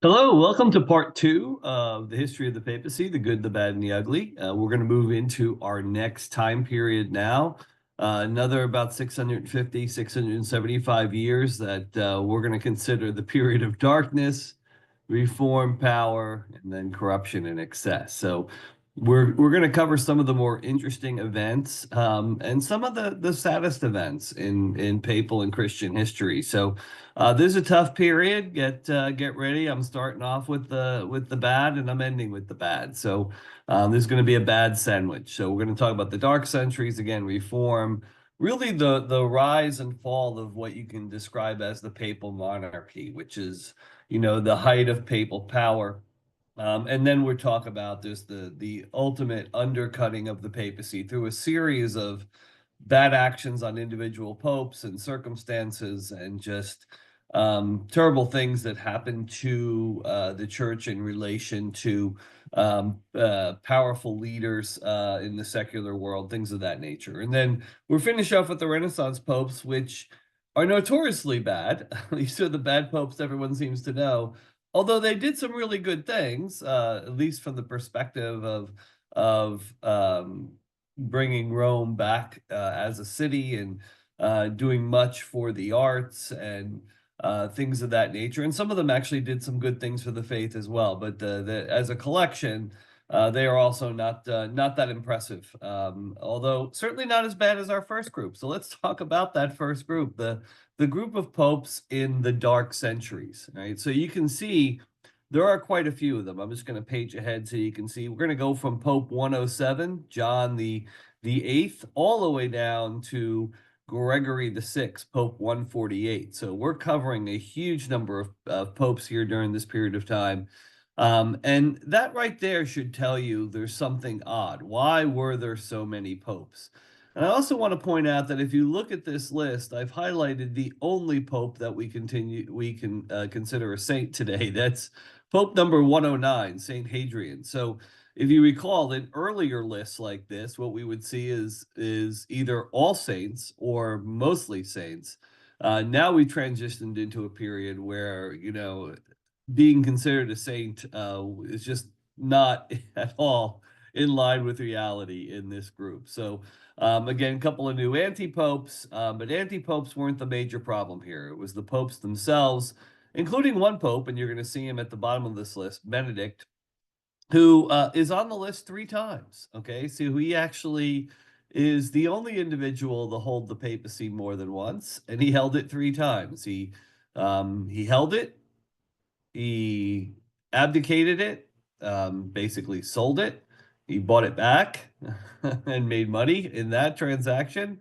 Hello, welcome to part two of the history of the papacy, the good, the bad, and the ugly. We're going to move into our next time period now. Another about 650, 675 years that we're going to consider the period of darkness, reform, power, and then corruption and excess. So we're going to cover some of the more interesting events and some of the saddest events in papal and Christian history. So this is a tough period. Get ready. I'm starting off with the bad, and I'm ending with the bad. So this is going to be a bad sandwich. So we're going to talk about the dark centuries again, reform, really the rise and fall of what you can describe as the papal monarchy, which is the height of papal power. And then we'll talk about this the ultimate undercutting of the papacy through a series of bad actions on individual popes and circumstances and just terrible things that happen to the church in relation to powerful leaders in the secular world, things of that nature. And then we'll finish off with the Renaissance popes, which are notoriously bad. These are the bad popes everyone seems to know. Although they did some really good things, at least from the perspective of bringing Rome back as a city and doing much for the arts and things of that nature. And some of them actually did some good things for the faith as well. But as a collection, they are also not that impressive, although certainly not as bad as our first group. So let's talk about that first group, the group of popes in the dark centuries, right? So you can see there are quite a few of them. I'm just going to page ahead so you can see. We're going to go from Pope 107, John the eighth, all the way down to Gregory the Sixth, Pope 148. So we're covering a huge number of popes here during this period of time. And that right there should tell you there's something odd. Why were there so many popes? And I also want to point out that if you look at this list, I've highlighted the only pope that we can consider a saint today. That's Pope number 109, Saint Hadrian. So if you recall, in earlier lists like this, what we would see is either all saints or mostly saints. Now we transitioned into a period where, being considered a saint is just not at all in line with reality in this group. So again, a couple of new anti-popes, but anti-popes weren't the major problem here. It was the popes themselves, including one pope, and you're going to see him at the bottom of this list, Benedict, who is on the list 3 times. Okay, so he actually is the only individual to hold the papacy more than once, and he held it 3 times. He held it, he abdicated it, basically sold it. He bought it back and made money in that transaction,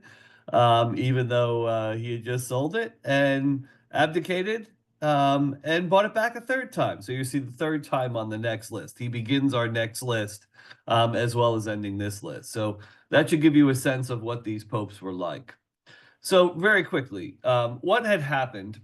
even though he had just sold it, and abdicated and bought it back a 3rd time. So you see the 3rd time on the next list. He begins our next list as well as ending this list. So that should give you a sense of what these popes were like. So very quickly, what had happened,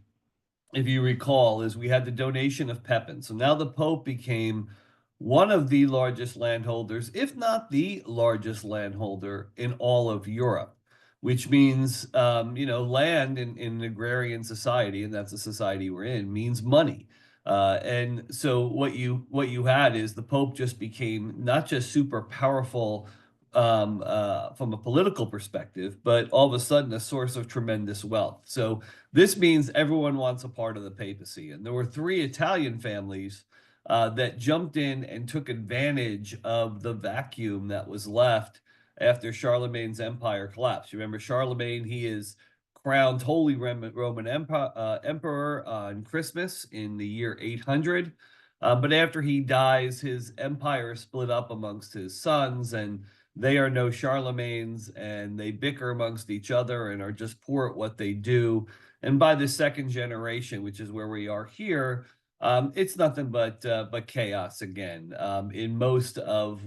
if you recall, is we had the donation of Pepin. So now the Pope became one of the largest landholders, if not the largest landholder in all of Europe, which means, land in an agrarian society, and that's the society we're in, means money. And so what you had is the Pope just became not just super powerful from a political perspective, but all of a sudden a source of tremendous wealth. So this means everyone wants a part of the papacy. And there were 3 Italian families that jumped in and took advantage of the vacuum that was left after Charlemagne's empire collapsed. You remember Charlemagne, he is crowned Holy Roman Emperor on Christmas in the year 800. But after he dies, his empire is split up amongst his sons, and they are no Charlemagne's, and they bicker amongst each other and are just poor at what they do. And by the 2nd generation, which is where we are here, it's nothing but chaos again in most of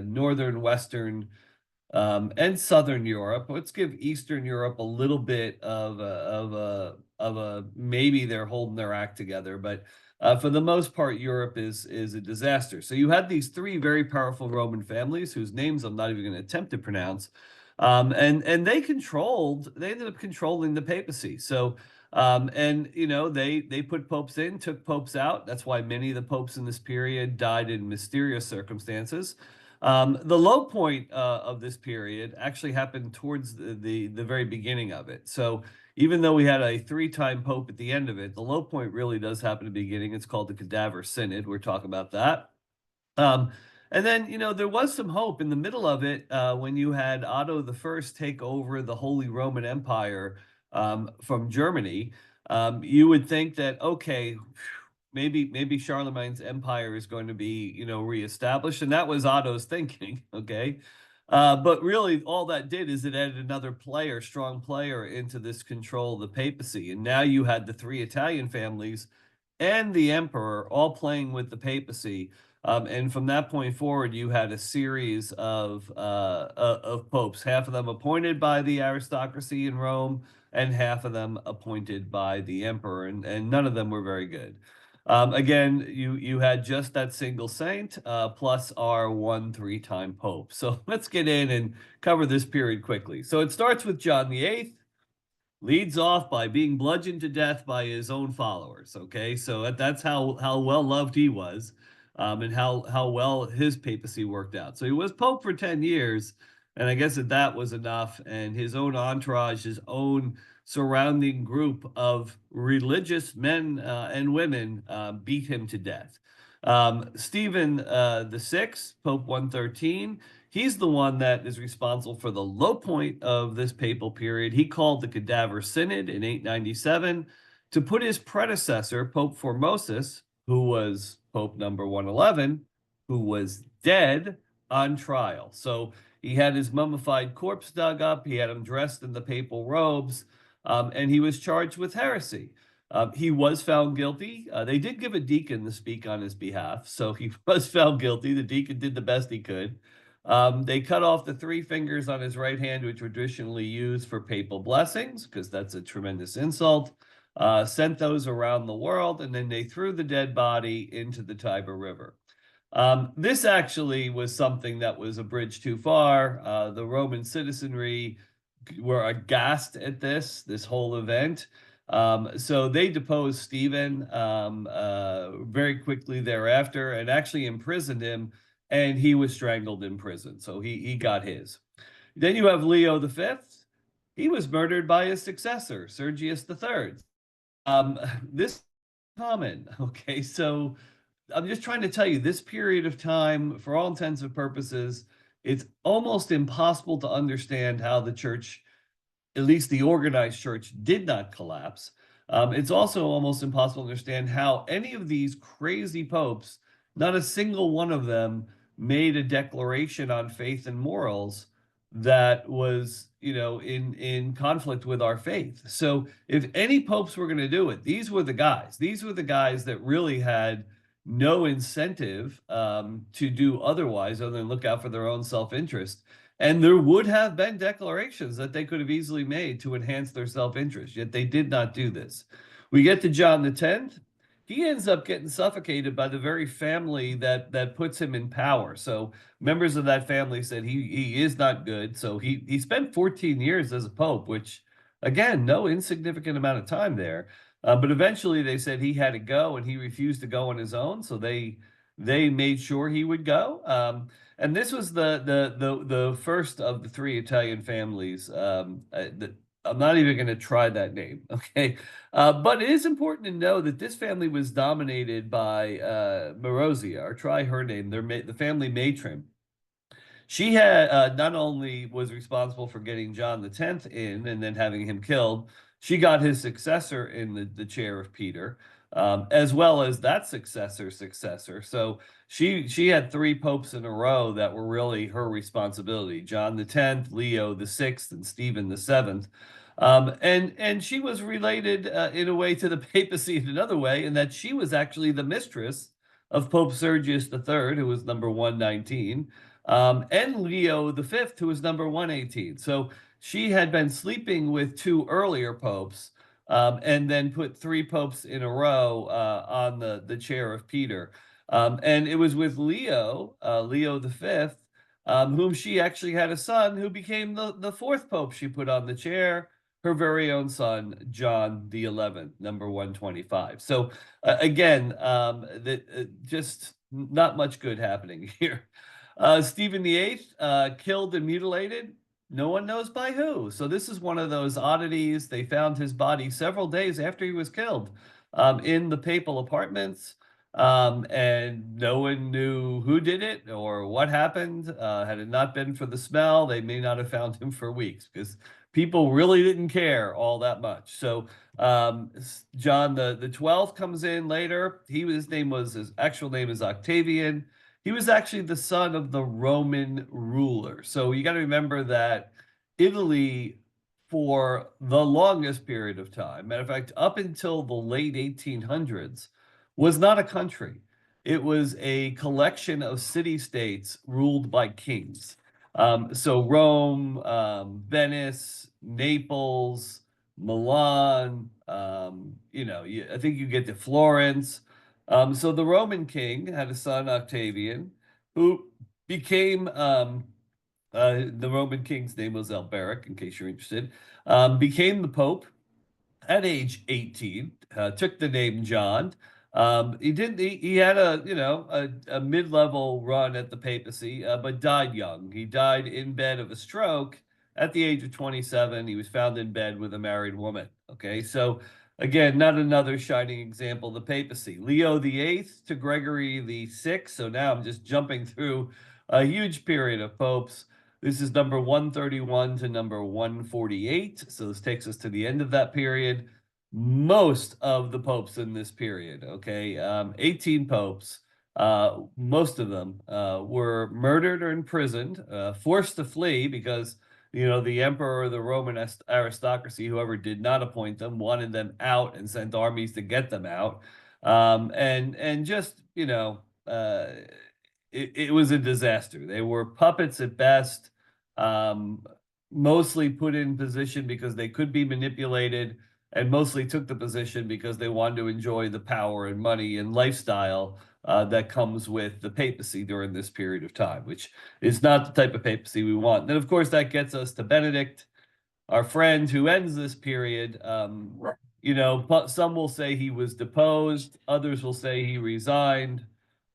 northern, western, and southern Europe. Let's give Eastern Europe a little bit of a maybe they're holding their act together, but for the most part, Europe is a disaster. So you had these 3 very powerful Roman families whose names I'm not even going to attempt to pronounce, and they ended up controlling the papacy. So And they put popes in, took popes out. That's why many of the popes in this period died in mysterious circumstances. The low point of this period actually happened towards the very beginning of it. So even though we had a three-time pope at the end of it, the low point really does happen at the beginning. It's called the Cadaver Synod. We're talking about that. Um, and then, there was some hope in the middle of it when you had Otto the First take over the Holy Roman Empire from Germany. You would think that, okay, maybe Charlemagne's empire is going to be, reestablished, and that was Otto's thinking. Okay. But really, all that did is it added another player, strong player, into this control of the papacy. And now you had the three Italian families and the emperor all playing with the papacy. And from that point forward, you had a series of popes, half of them appointed by the aristocracy in Rome, and half of them appointed by the emperor, and none of them were very good. Again, you had just that single saint plus our one three-time pope. So let's get in and cover this period quickly. So it starts with John VIII, leads off by being bludgeoned to death by his own followers. Okay, so that's how well loved he was, and how well his papacy worked out. So he was pope for 10 years, and I guess that was enough. And his own entourage, his own surrounding group of religious men and women beat him to death. Stephen the Sixth, Pope 113. He's the one that is responsible for the low point of this papal period. He called the Cadaver Synod in 897 to put his predecessor, Pope Formosus, who was Pope number 111, who was dead, on trial. So he had his mummified corpse dug up, he had him dressed in the papal robes, and he was charged with heresy. He was found guilty. They did give a deacon to speak on his behalf, so he was found guilty. The deacon did the best he could. They cut off the three fingers on his right hand, which were traditionally used for papal blessings, because that's a tremendous insult. Sent those around the world, and then they threw the dead body into the Tiber River. This actually was something that was a bridge too far. The Roman citizenry were aghast at this whole event. So they deposed Stephen very quickly thereafter and actually imprisoned him, and he was strangled in prison. So he got his. Then you have Leo V. He was murdered by his successor, Sergius III. This is common. Okay, so I'm just trying to tell you, this period of time, for all intents and purposes, it's almost impossible to understand how the church, at least the organized church, did not collapse. It's also almost impossible to understand how any of these crazy popes, not a single one of them made a declaration on faith and morals that was, in conflict with our faith. So if any popes were going to do it, these were the guys. These were the guys that really had no incentive to do otherwise other than look out for their own self-interest. And there would have been declarations that they could have easily made to enhance their self-interest, yet they did not do this. We get to John X. He ends up getting suffocated by the very family that puts him in power. So members of that family said he is not good. So he spent 14 years as a pope, which, again, no insignificant amount of time there. But eventually they said he had to go, and he refused to go on his own. So they made sure he would go. And this was the first of the three Italian families. I'm not even going to try that name, okay? But it is important to know that this family was dominated by Marozia, or try her name, the family matron. She had not only was responsible for getting John X in and then having him killed, she got his successor in the chair of Peter, as well as that successor. So she had three popes in a row that were really her responsibility: John X, Leo VI, and Stephen VII. And she was related in a way to the papacy in another way, in that she was actually the mistress of Pope Sergius III, who was number 119, and Leo V, who was number 118. So she had been sleeping with two earlier popes, and then put three popes in a row on the chair of Peter. And it was with Leo V, whom she actually had a son who became the fourth pope she put on the chair, her very own son, John the 11th, number 125. So again, just not much good happening here. Stephen the Eighth, killed and mutilated. No one knows by who. So this is one of those oddities. They found his body several days after he was killed, in the papal apartments. And no one knew who did it or what happened. Had it not been for the smell, they may not have found him for weeks because people really didn't care all that much. So John the 12th comes in later. His actual name is Octavian. He was actually the son of the Roman ruler. So you got to remember that Italy, for the longest period of time, matter of fact, up until the late 1800s, was not a country. It was a collection of city-states ruled by kings. So Rome, Venice, Naples, Milan, I think you get to Florence. So the Roman king had a son, Octavian, who became the Roman king's name was Alberic, in case you're interested, became the Pope at age 18, took the name John. He had a mid-level run at the papacy, but died young. He died in bed of a stroke at the age of 27. He was found in bed with a married woman. Okay, so again, not another shining example of the papacy. Leo the Eighth to Gregory the Sixth. So now I'm just jumping through a huge period of popes. This is number 131 to number 148. So this takes us to the end of that period. Most of the popes in this period, okay, 18 popes, most of them were murdered or imprisoned, forced to flee because, the emperor or the Roman aristocracy, whoever did not appoint them, wanted them out and sent armies to get them out. And just, it was a disaster. They were puppets at best, um, mostly put in position because they could be manipulated, and mostly took the position because they wanted to enjoy the power and money and lifestyle that comes with the papacy during this period of time, which is not the type of papacy we want. Then, of course, that gets us to Benedict, our friend who ends this period. Some will say he was deposed, others will say he resigned.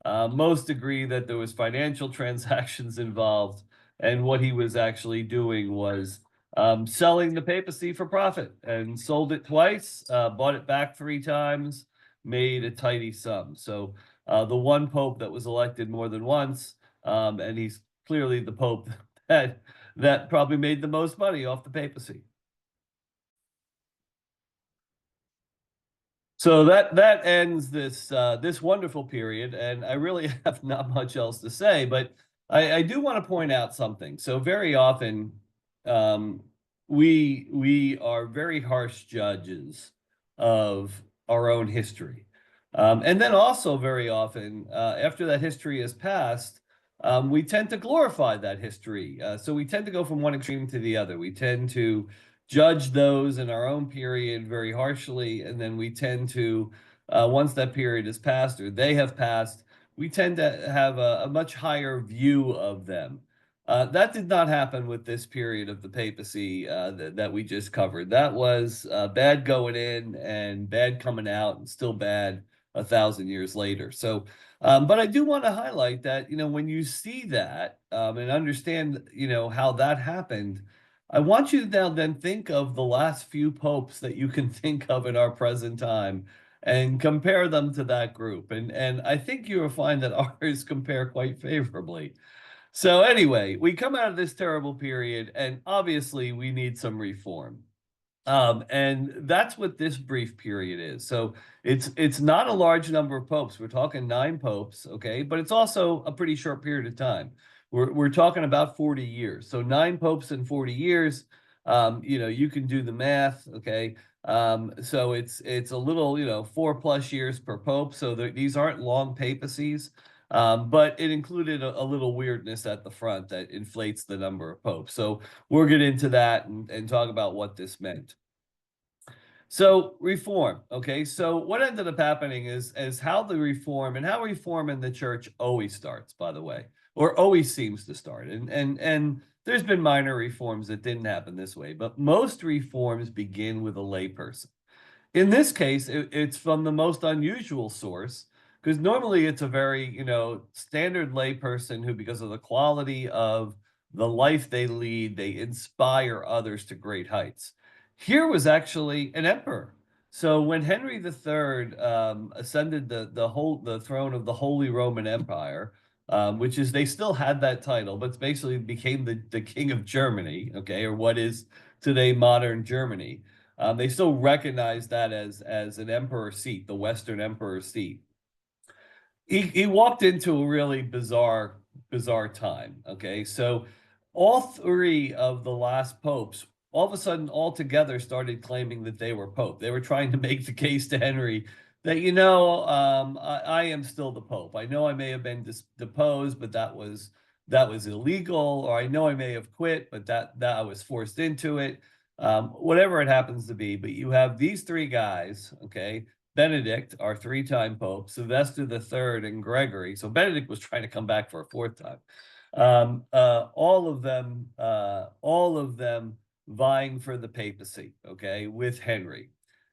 Most agree that there was financial transactions involved, and what he was actually doing was selling the papacy for profit, and sold it twice, bought it back 3 times, made a tidy sum. So the one pope that was elected more than once, and he's clearly the pope that probably made the most money off the papacy. So that ends this wonderful period, and I really have not much else to say, but I do want to point out something. So very often, um, we are very harsh judges of our own history, and then also very often, after that history has passed, we tend to glorify that history. So we tend to go from one extreme to the other. We tend to judge those in our own period very harshly, and then we tend to, once that period has passed or they have passed, we tend to have a much higher view of them. That did not happen with this period of the papacy that we just covered. That was bad going in and bad coming out, and still bad 1,000 years later. So, but I do want to highlight that, when you see that, and understand, how that happened, I want you to now then think of the last few popes that you can think of in our present time and compare them to that group. And I think you will find that ours compare quite favorably. So anyway, we come out of this terrible period, and obviously we need some reform. And that's what this brief period is. So it's not a large number of popes. We're talking 9 popes, okay, but it's also a pretty short period of time. We're talking about 40 years. So 9 popes in 40 years. You can do the math, okay. So it's a little, 4+ years per pope. So these aren't long papacies. But it included a little weirdness at the front that inflates the number of popes. So we'll get into that and talk about what this meant. So reform, okay. So what ended up happening is how reform in the church always starts, by the way, or always seems to start. And there's been minor reforms that didn't happen this way, but most reforms begin with a layperson. In this case, it's from the most unusual source because normally it's a very, standard layperson who, because of the quality of the life they lead, they inspire others to great heights. Here was actually an emperor. So when Henry III ascended the throne of the Holy Roman Empire, which is, they still had that title, but it's basically became the King of Germany, okay, or what is today modern Germany. They still recognize that as an emperor seat, the Western emperor seat. He walked into a really bizarre time. Okay, so all three of the last popes, all of a sudden, all together, started claiming that they were pope. They were trying to make the case to Henry that, I am still the pope. I know I may have been deposed, but that was illegal, or I know I may have quit, but that I was forced into it. Whatever it happens to be, but you have these three guys, okay, Benedict, our three-time pope, Sylvester III, and Gregory. So Benedict was trying to come back for a fourth time. All of them vying for the papacy, okay, with Henry.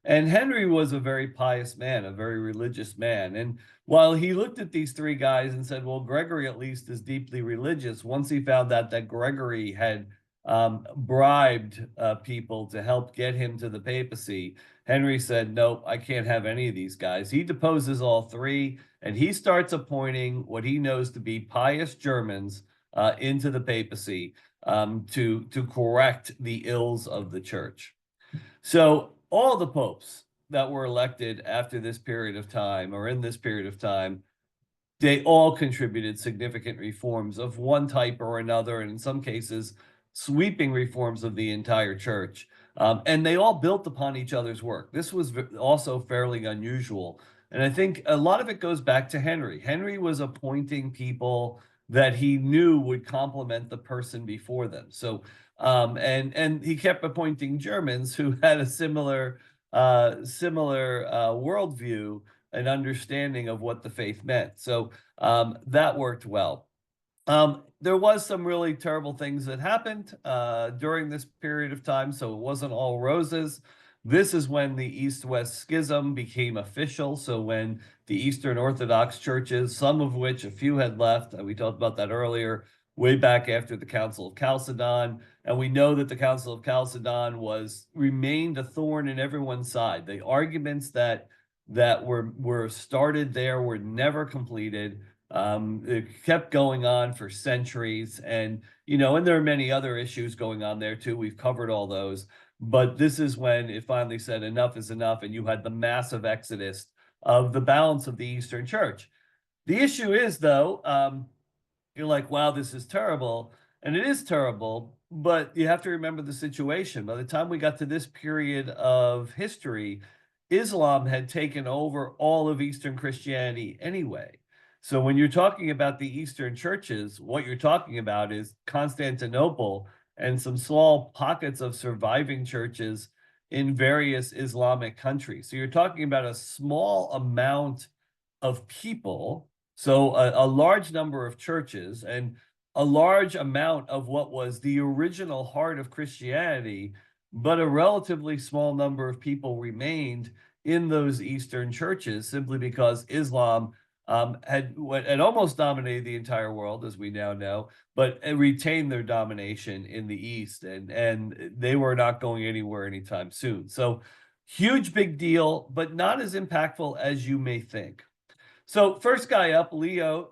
And Henry was a very pious man, a very religious man. And while he looked at these three guys and said, well, Gregory at least is deeply religious, once he found out that Gregory had bribed people to help get him to the papacy, Henry said, nope, I can't have any of these guys. He deposes all three, and he starts appointing what he knows to be pious Germans into the papacy to correct the ills of the church. So all the popes that were elected after this period of time, or in this period of time, they all contributed significant reforms of one type or another, and in some cases, sweeping reforms of the entire church. And they all built upon each other's work. This was also fairly unusual. And I think a lot of it goes back to Henry. Henry was appointing people that he knew would complement the person before them. So, and he kept appointing Germans who had a similar worldview and understanding of what the faith meant. So that worked well. There was some really terrible things that happened during this period of time, so it wasn't all roses. This is when the East-West Schism became official. So when the Eastern Orthodox churches, some of which a few had left, we talked about that earlier, way back after the Council of Chalcedon, and we know that the Council of Chalcedon remained a thorn in everyone's side. The arguments that were started there were never completed. It kept going on for centuries, and there are many other issues going on there too. We've covered all those, but this is when it finally said enough is enough, and you had the massive exodus of the balance of the Eastern Church. The issue is, though, you're like, wow, this is terrible. And it is terrible, but you have to remember the situation. By the time we got to this period of history, Islam had taken over all of Eastern Christianity anyway. So when you're talking about the Eastern churches, what you're talking about is Constantinople and some small pockets of surviving churches in various Islamic countries. So you're talking about a small amount of people, so a large number of churches, and a large amount of what was the original heart of Christianity, but a relatively small number of people remained in those Eastern churches simply because Islam had almost dominated the entire world, as we now know, but retained their domination in the East, and they were not going anywhere anytime soon. So huge, big deal, but not as impactful as you may think. So first guy up, Leo,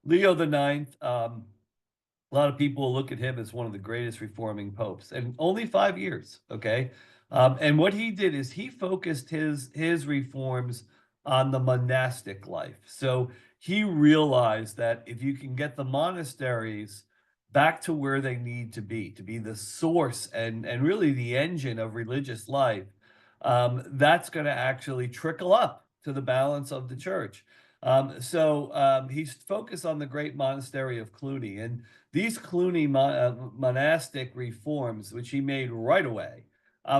Leo the Ninth. A lot of people look at him as one of the greatest reforming popes, and only 5 years. Okay, and what he did is he focused his reforms on the monastic life. So he realized that if you can get the monasteries back to where they need to be the source and really the engine of religious life, that's going to actually trickle up to the balance of the church. So he's focused on the great monastery of Cluny, and these Cluny monastic reforms, which he made right away,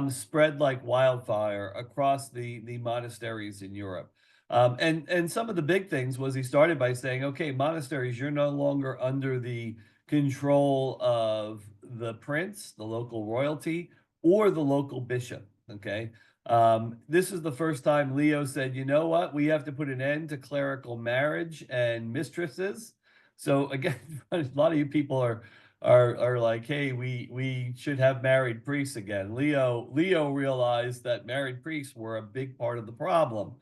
spread like wildfire across the monasteries in Europe. And some of the big things was he started by saying, okay, monasteries, you're no longer under the control of the prince, the local royalty, or the local bishop. Okay. This is the first time Leo said, you know what, we have to put an end to clerical marriage and mistresses. So again, a lot of you people are like, hey, we should have married priests again. Leo realized that married priests were a big part of the problem.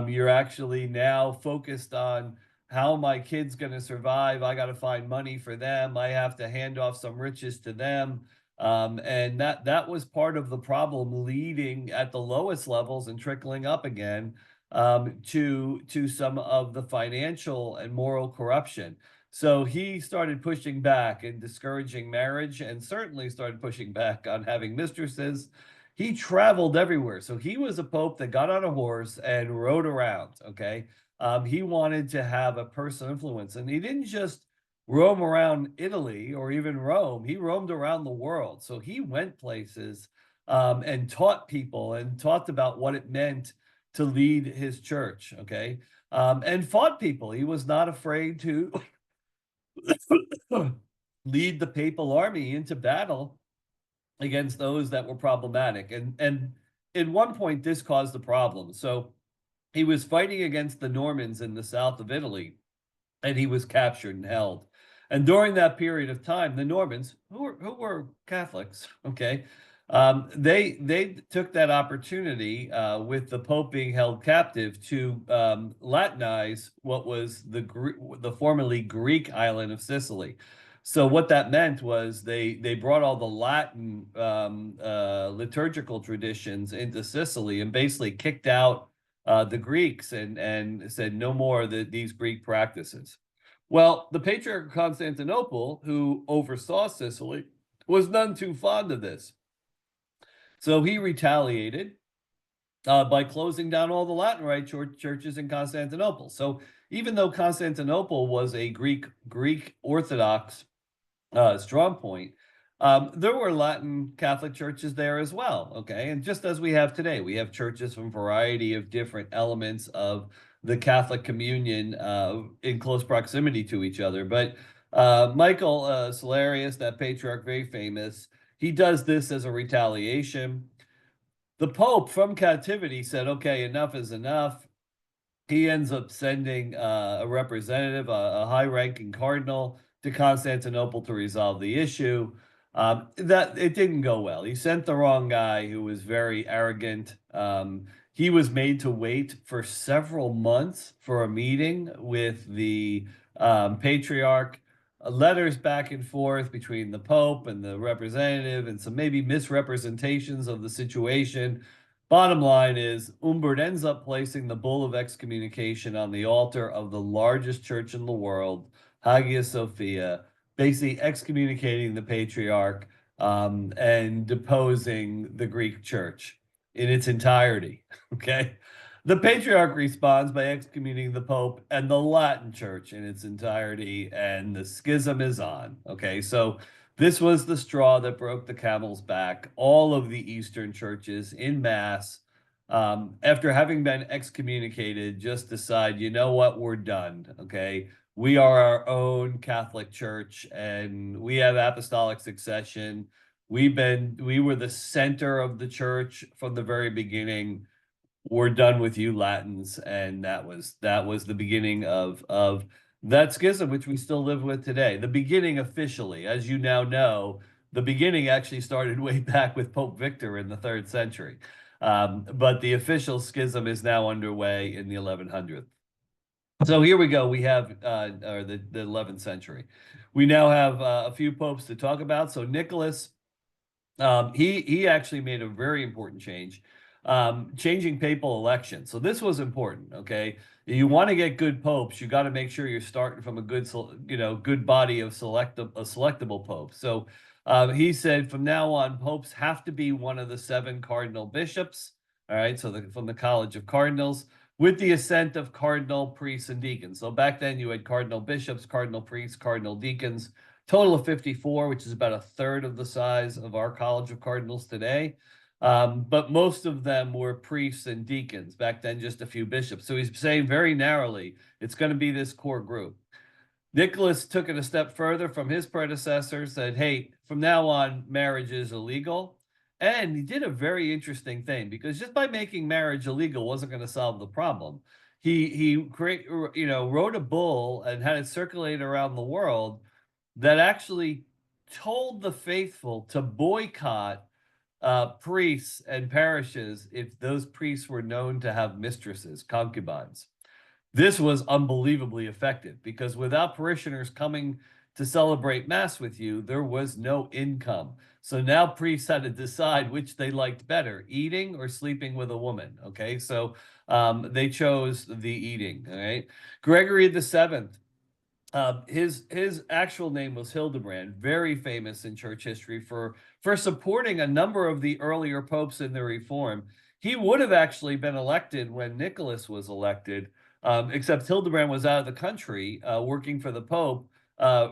You're actually now focused on how my kid's going to survive. I got to find money for them. I have to hand off some riches to them. And that was part of the problem, leading at the lowest levels and trickling up again, to some of the financial and moral corruption. So he started pushing back and discouraging marriage, and certainly started pushing back on having mistresses. He traveled everywhere. So he was a pope that got on a horse and rode around. Okay. He wanted to have a personal influence, and he didn't just roam around Italy or even Rome. He roamed around the world. So he went places, and taught people and talked about what it meant to lead his church. Okay. And fought people. He was not afraid to lead the papal army into battle against those that were problematic. And at one point, this caused a problem. So he was fighting against the Normans in the south of Italy, and he was captured and held. And during that period of time, the Normans, who were Catholics, okay, they took that opportunity, with the Pope being held captive, to Latinize what was the formerly Greek island of Sicily. So what that meant was they brought all the Latin liturgical traditions into Sicily, and basically kicked out the Greeks, and said no more these Greek practices. Well, the Patriarch of Constantinople, who oversaw Sicily, was none too fond of this. So he retaliated by closing down all the Latin Rite churches in Constantinople. So even though Constantinople was a Greek Orthodox strong point, there were Latin Catholic churches there as well. Okay. And just as we have today, we have churches from a variety of different elements of the Catholic communion, in close proximity to each other. But Michael Celarius, that patriarch, very famous, he does this as a retaliation. The Pope from captivity said, okay, enough is enough. He ends up sending a representative, a high-ranking cardinal, to Constantinople to resolve the issue. That it didn't go well. He sent the wrong guy, who was very arrogant. He was made to wait for several months for a meeting with the patriarch. Letters back and forth between the Pope and the representative, and some maybe misrepresentations of the situation. Bottom line is, Humbert ends up placing the bull of excommunication on the altar of the largest church in the world, Hagia Sophia, basically excommunicating the patriarch, and deposing the Greek church in its entirety. Okay. The patriarch responds by excommunicating the Pope and the Latin church in its entirety, and the schism is on. Okay. So this was the straw that broke the camel's back. All of the Eastern churches in mass, after having been excommunicated, just decide, you know what, we're done. Okay. We are our own Catholic Church, and we have apostolic succession. We were the center of the church from the very beginning. We're done with you Latins. And that was the beginning of that schism, which we still live with today. The beginning officially, as you now know, the beginning actually started way back with Pope Victor in the 3rd century. But the official schism is now underway in the 1100s. So here we go. We have or the 11th century. We now have a few popes to talk about. So Nicholas, he actually made a very important change, changing papal elections. So this was important. Okay, you want to get good popes, you got to make sure you're starting from a good body of selectable popes. So he said from now on, popes have to be one of the 7 cardinal bishops. All right, so from the College of Cardinals, with the assent of cardinal priests and deacons. So back then you had cardinal bishops, cardinal priests, cardinal deacons, total of 54, which is about a third of the size of our College of Cardinals today. But most of them were priests and deacons. Back then, just a few bishops. So he's saying very narrowly, it's going to be this core group. Nicholas took it a step further from his predecessor, said, hey, from now on, marriage is illegal. And he did a very interesting thing, because just by making marriage illegal wasn't going to solve the problem. Wrote a bull and had it circulate around the world that actually told the faithful to boycott priests and parishes if those priests were known to have mistresses, concubines. This was unbelievably effective, because without parishioners coming to celebrate Mass with you, there was no income. So now priests had to decide which they liked better, eating or sleeping with a woman. Okay, so they chose the eating. All right, Gregory the Seventh. His actual name was Hildebrand, very famous in church history for supporting a number of the earlier popes in their reform. He would have actually been elected when Nicholas was elected, except Hildebrand was out of the country working for the Pope,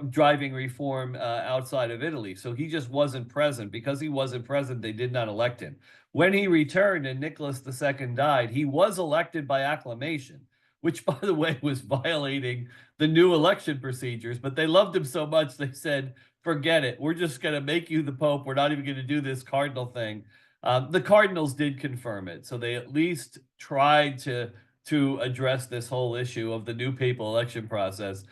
driving reform outside of Italy. So he just wasn't present. Because he wasn't present, they did not elect him. When he returned and Nicholas II died, he was elected by acclamation, which, by the way, was violating the new election procedures. But they loved him so much, they said, forget it. We're just going to make you the Pope. We're not even going to do this cardinal thing. The cardinals did confirm it. So they at least tried to address this whole issue of the new papal election process.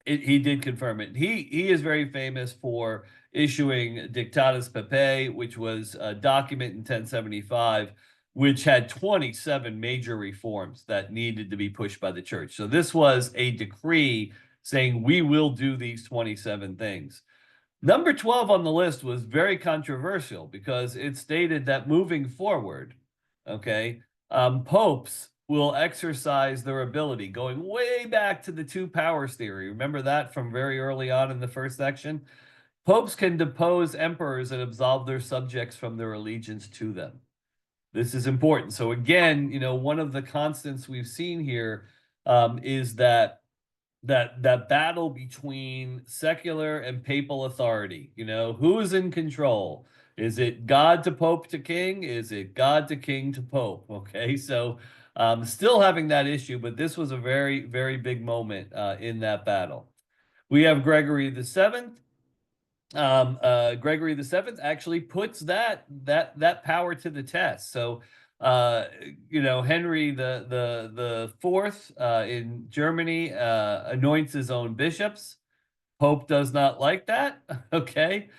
He did confirm it. He is very famous for issuing Dictatus Papae, which was a document in 1075, which had 27 major reforms that needed to be pushed by the church. So this was a decree saying we will do these 27 things. Number 12 on the list was very controversial, because it stated that moving forward, okay, popes will exercise their ability, going way back to the two powers theory. Remember that from very early on in the first section? Popes can depose emperors and absolve their subjects from their allegiance to them. This is important. So again, one of the constants we've seen here is that battle between secular and papal authority. Who is in control? Is it God to Pope to King? Is it God to King to Pope? Okay, so still having that issue, but this was a very, very big moment in that battle. We have Gregory the Seventh. Gregory the Seventh actually puts that power to the test. So Henry the Fourth in Germany anoints his own bishops. Pope does not like that. Okay,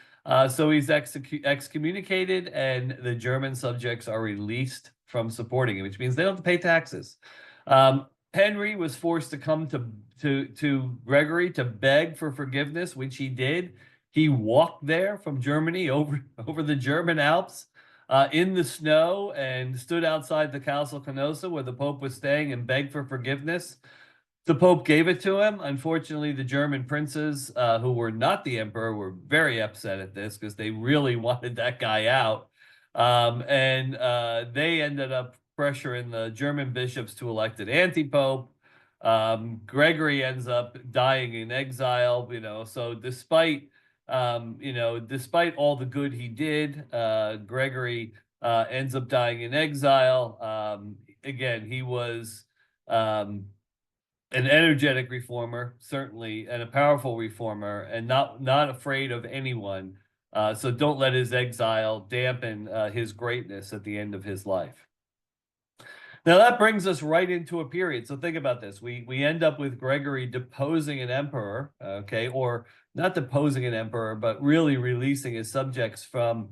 so he's excommunicated, and the German subjects are released from supporting him, which means they don't have to pay taxes. Henry was forced to come to Gregory to beg for forgiveness, which he did. He walked there from Germany over the German Alps in the snow, and stood outside the Castle Canossa where the Pope was staying, and begged for forgiveness. The Pope gave it to him. Unfortunately, the German princes, who were not the emperor, were very upset at this, because they really wanted that guy out. And they ended up pressuring the German bishops to elect an anti-pope. Gregory ends up dying in exile, so despite all the good he did, Gregory ends up dying in exile. Again, he was an energetic reformer, certainly, and a powerful reformer, and not afraid of anyone. So don't let his exile dampen his greatness at the end of his life. Now that brings us right into a period. So think about this. We end up with Gregory deposing an emperor, okay, or not deposing an emperor, but really releasing his subjects from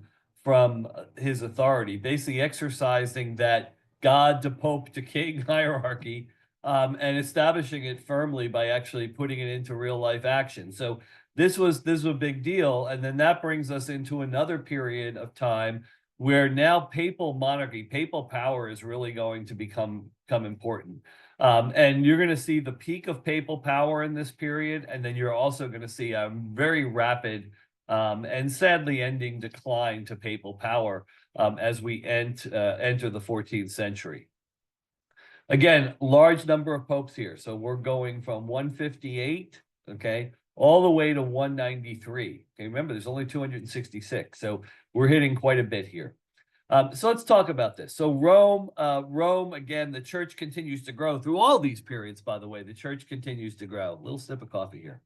his authority, basically exercising that God to Pope to King hierarchy, and establishing it firmly by actually putting it into real life action. So this was a big deal. And then that brings us into another period of time where now papal monarchy, papal power is really going to become important. And you're going to see the peak of papal power in this period. And then you're also going to see a very rapid and sadly ending decline to papal power as we enter the 14th century. Again, large number of popes here. So we're going from 158, okay, all the way to 193. Okay, remember, there's only 266. So we're hitting quite a bit here. So let's talk about this. So Rome again. The church continues to grow through all these periods. By the way, the church continues to grow. A little sip of coffee here.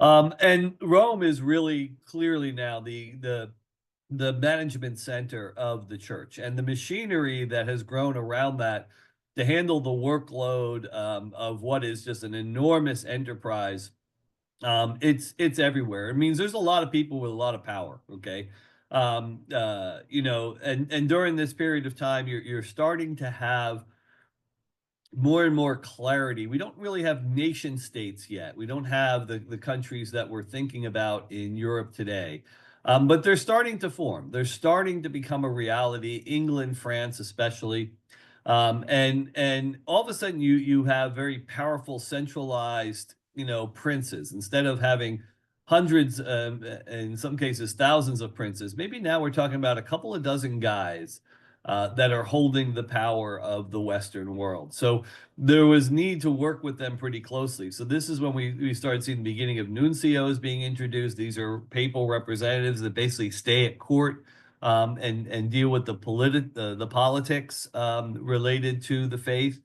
And Rome is really clearly now the management center of the church, and the machinery that has grown around that to handle the workload of what is just an enormous enterprise. It's everywhere. It means there's a lot of people with a lot of power. Okay. And during this period of time, you're starting to have more and more clarity. We don't really have nation states yet. We don't have the countries that we're thinking about in Europe today. But they're starting to form. They're starting to become a reality. England, France, especially, and all of a sudden you have very powerful, centralized, princes instead of having hundreds, in some cases thousands of princes. Maybe now we're talking about a couple of dozen guys that are holding the power of the Western world. So there was need to work with them pretty closely. So this is when we started seeing the beginning of nuncios being introduced. These are papal representatives that basically stay at court and deal with the politics related to the faith.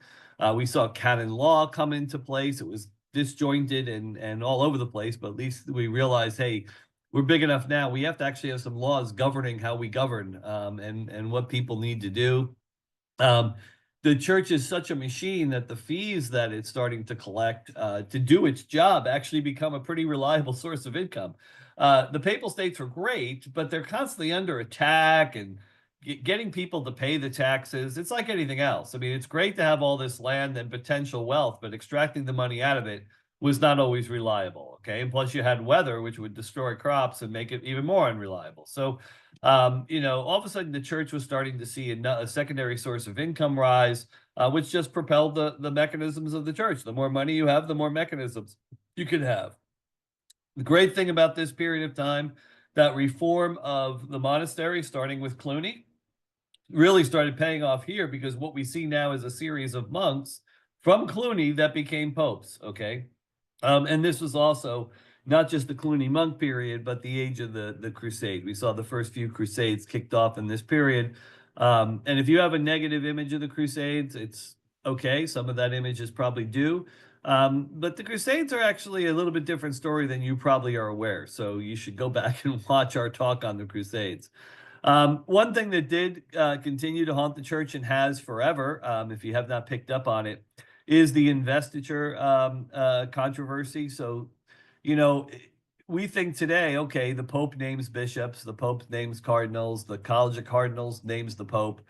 We saw canon law come into place. It was disjointed and all over the place, but at least we realized, hey, we're big enough now. We have to actually have some laws governing how we govern and what people need to do. Um, the church is such a machine that the fees that it's starting to collect to do its job actually become a pretty reliable source of income. The papal states are great, but they're constantly under attack and getting people to pay the taxes. It's like anything else. I mean, it's great to have all this land and potential wealth, but extracting the money out of it was not always reliable. Okay. And plus, you had weather, which would destroy crops and make it even more unreliable. So, all of a sudden the church was starting to see a secondary source of income rise, which just propelled the mechanisms of the church. The more money you have, the more mechanisms you can have. The great thing about this period of time, that reform of the monastery, starting with Cluny, really started paying off here, because what we see now is a series of monks from Cluny that became popes. Okay. And this was also not just the Cluny monk period, but the age of the crusade. We saw the first few crusades kicked off in this period. And if you have a negative image of the crusades, it's okay. Some of that image is probably due. But the crusades are actually a little bit different story than you probably are aware. So you should go back and watch our talk on the crusades. One thing that did continue to haunt the church, and has forever, if you have not picked up on it, is the investiture controversy. So, you know, we think today, okay, the Pope names bishops, the Pope names cardinals, the College of Cardinals names the Pope.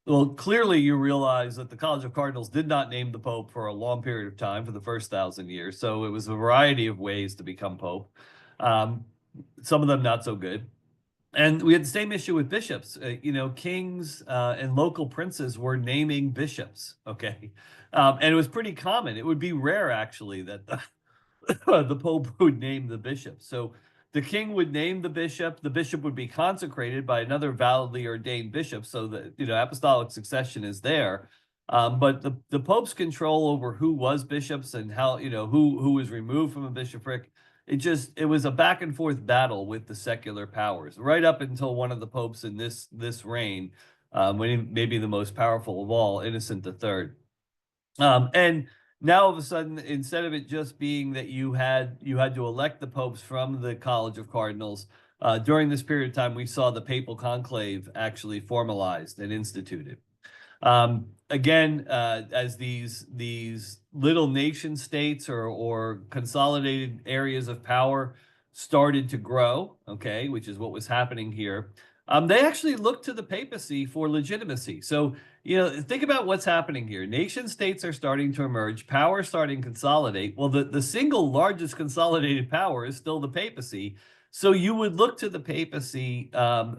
Well, clearly you realize that the College of Cardinals did not name the Pope for a long period of time, for the first 1,000 years. So it was a variety of ways to become Pope. Um, some of them not so good. And we had the same issue with bishops. Kings and local princes were naming bishops. Okay. And it was pretty common. It would be rare, actually, that the Pope would name the bishop. So the king would name the bishop would be consecrated by another validly ordained bishop, so that apostolic succession is there. But the Pope's control over who was bishops and how who was removed from a bishopric, it was a back and forth battle with the secular powers, right up until one of the popes in this reign, when he may be the most powerful of all, Innocent III. And now all of a sudden, instead of it just being that you had to elect the popes from the College of Cardinals, during this period of time, we saw the papal conclave actually formalized and instituted. Again, as these little nation states or consolidated areas of power started to grow, okay, which is what was happening here, they actually looked to the papacy for legitimacy. So, think about what's happening here. Nation states are starting to emerge, power starting to consolidate. Well, the single largest consolidated power is still the papacy. So you would look to the papacy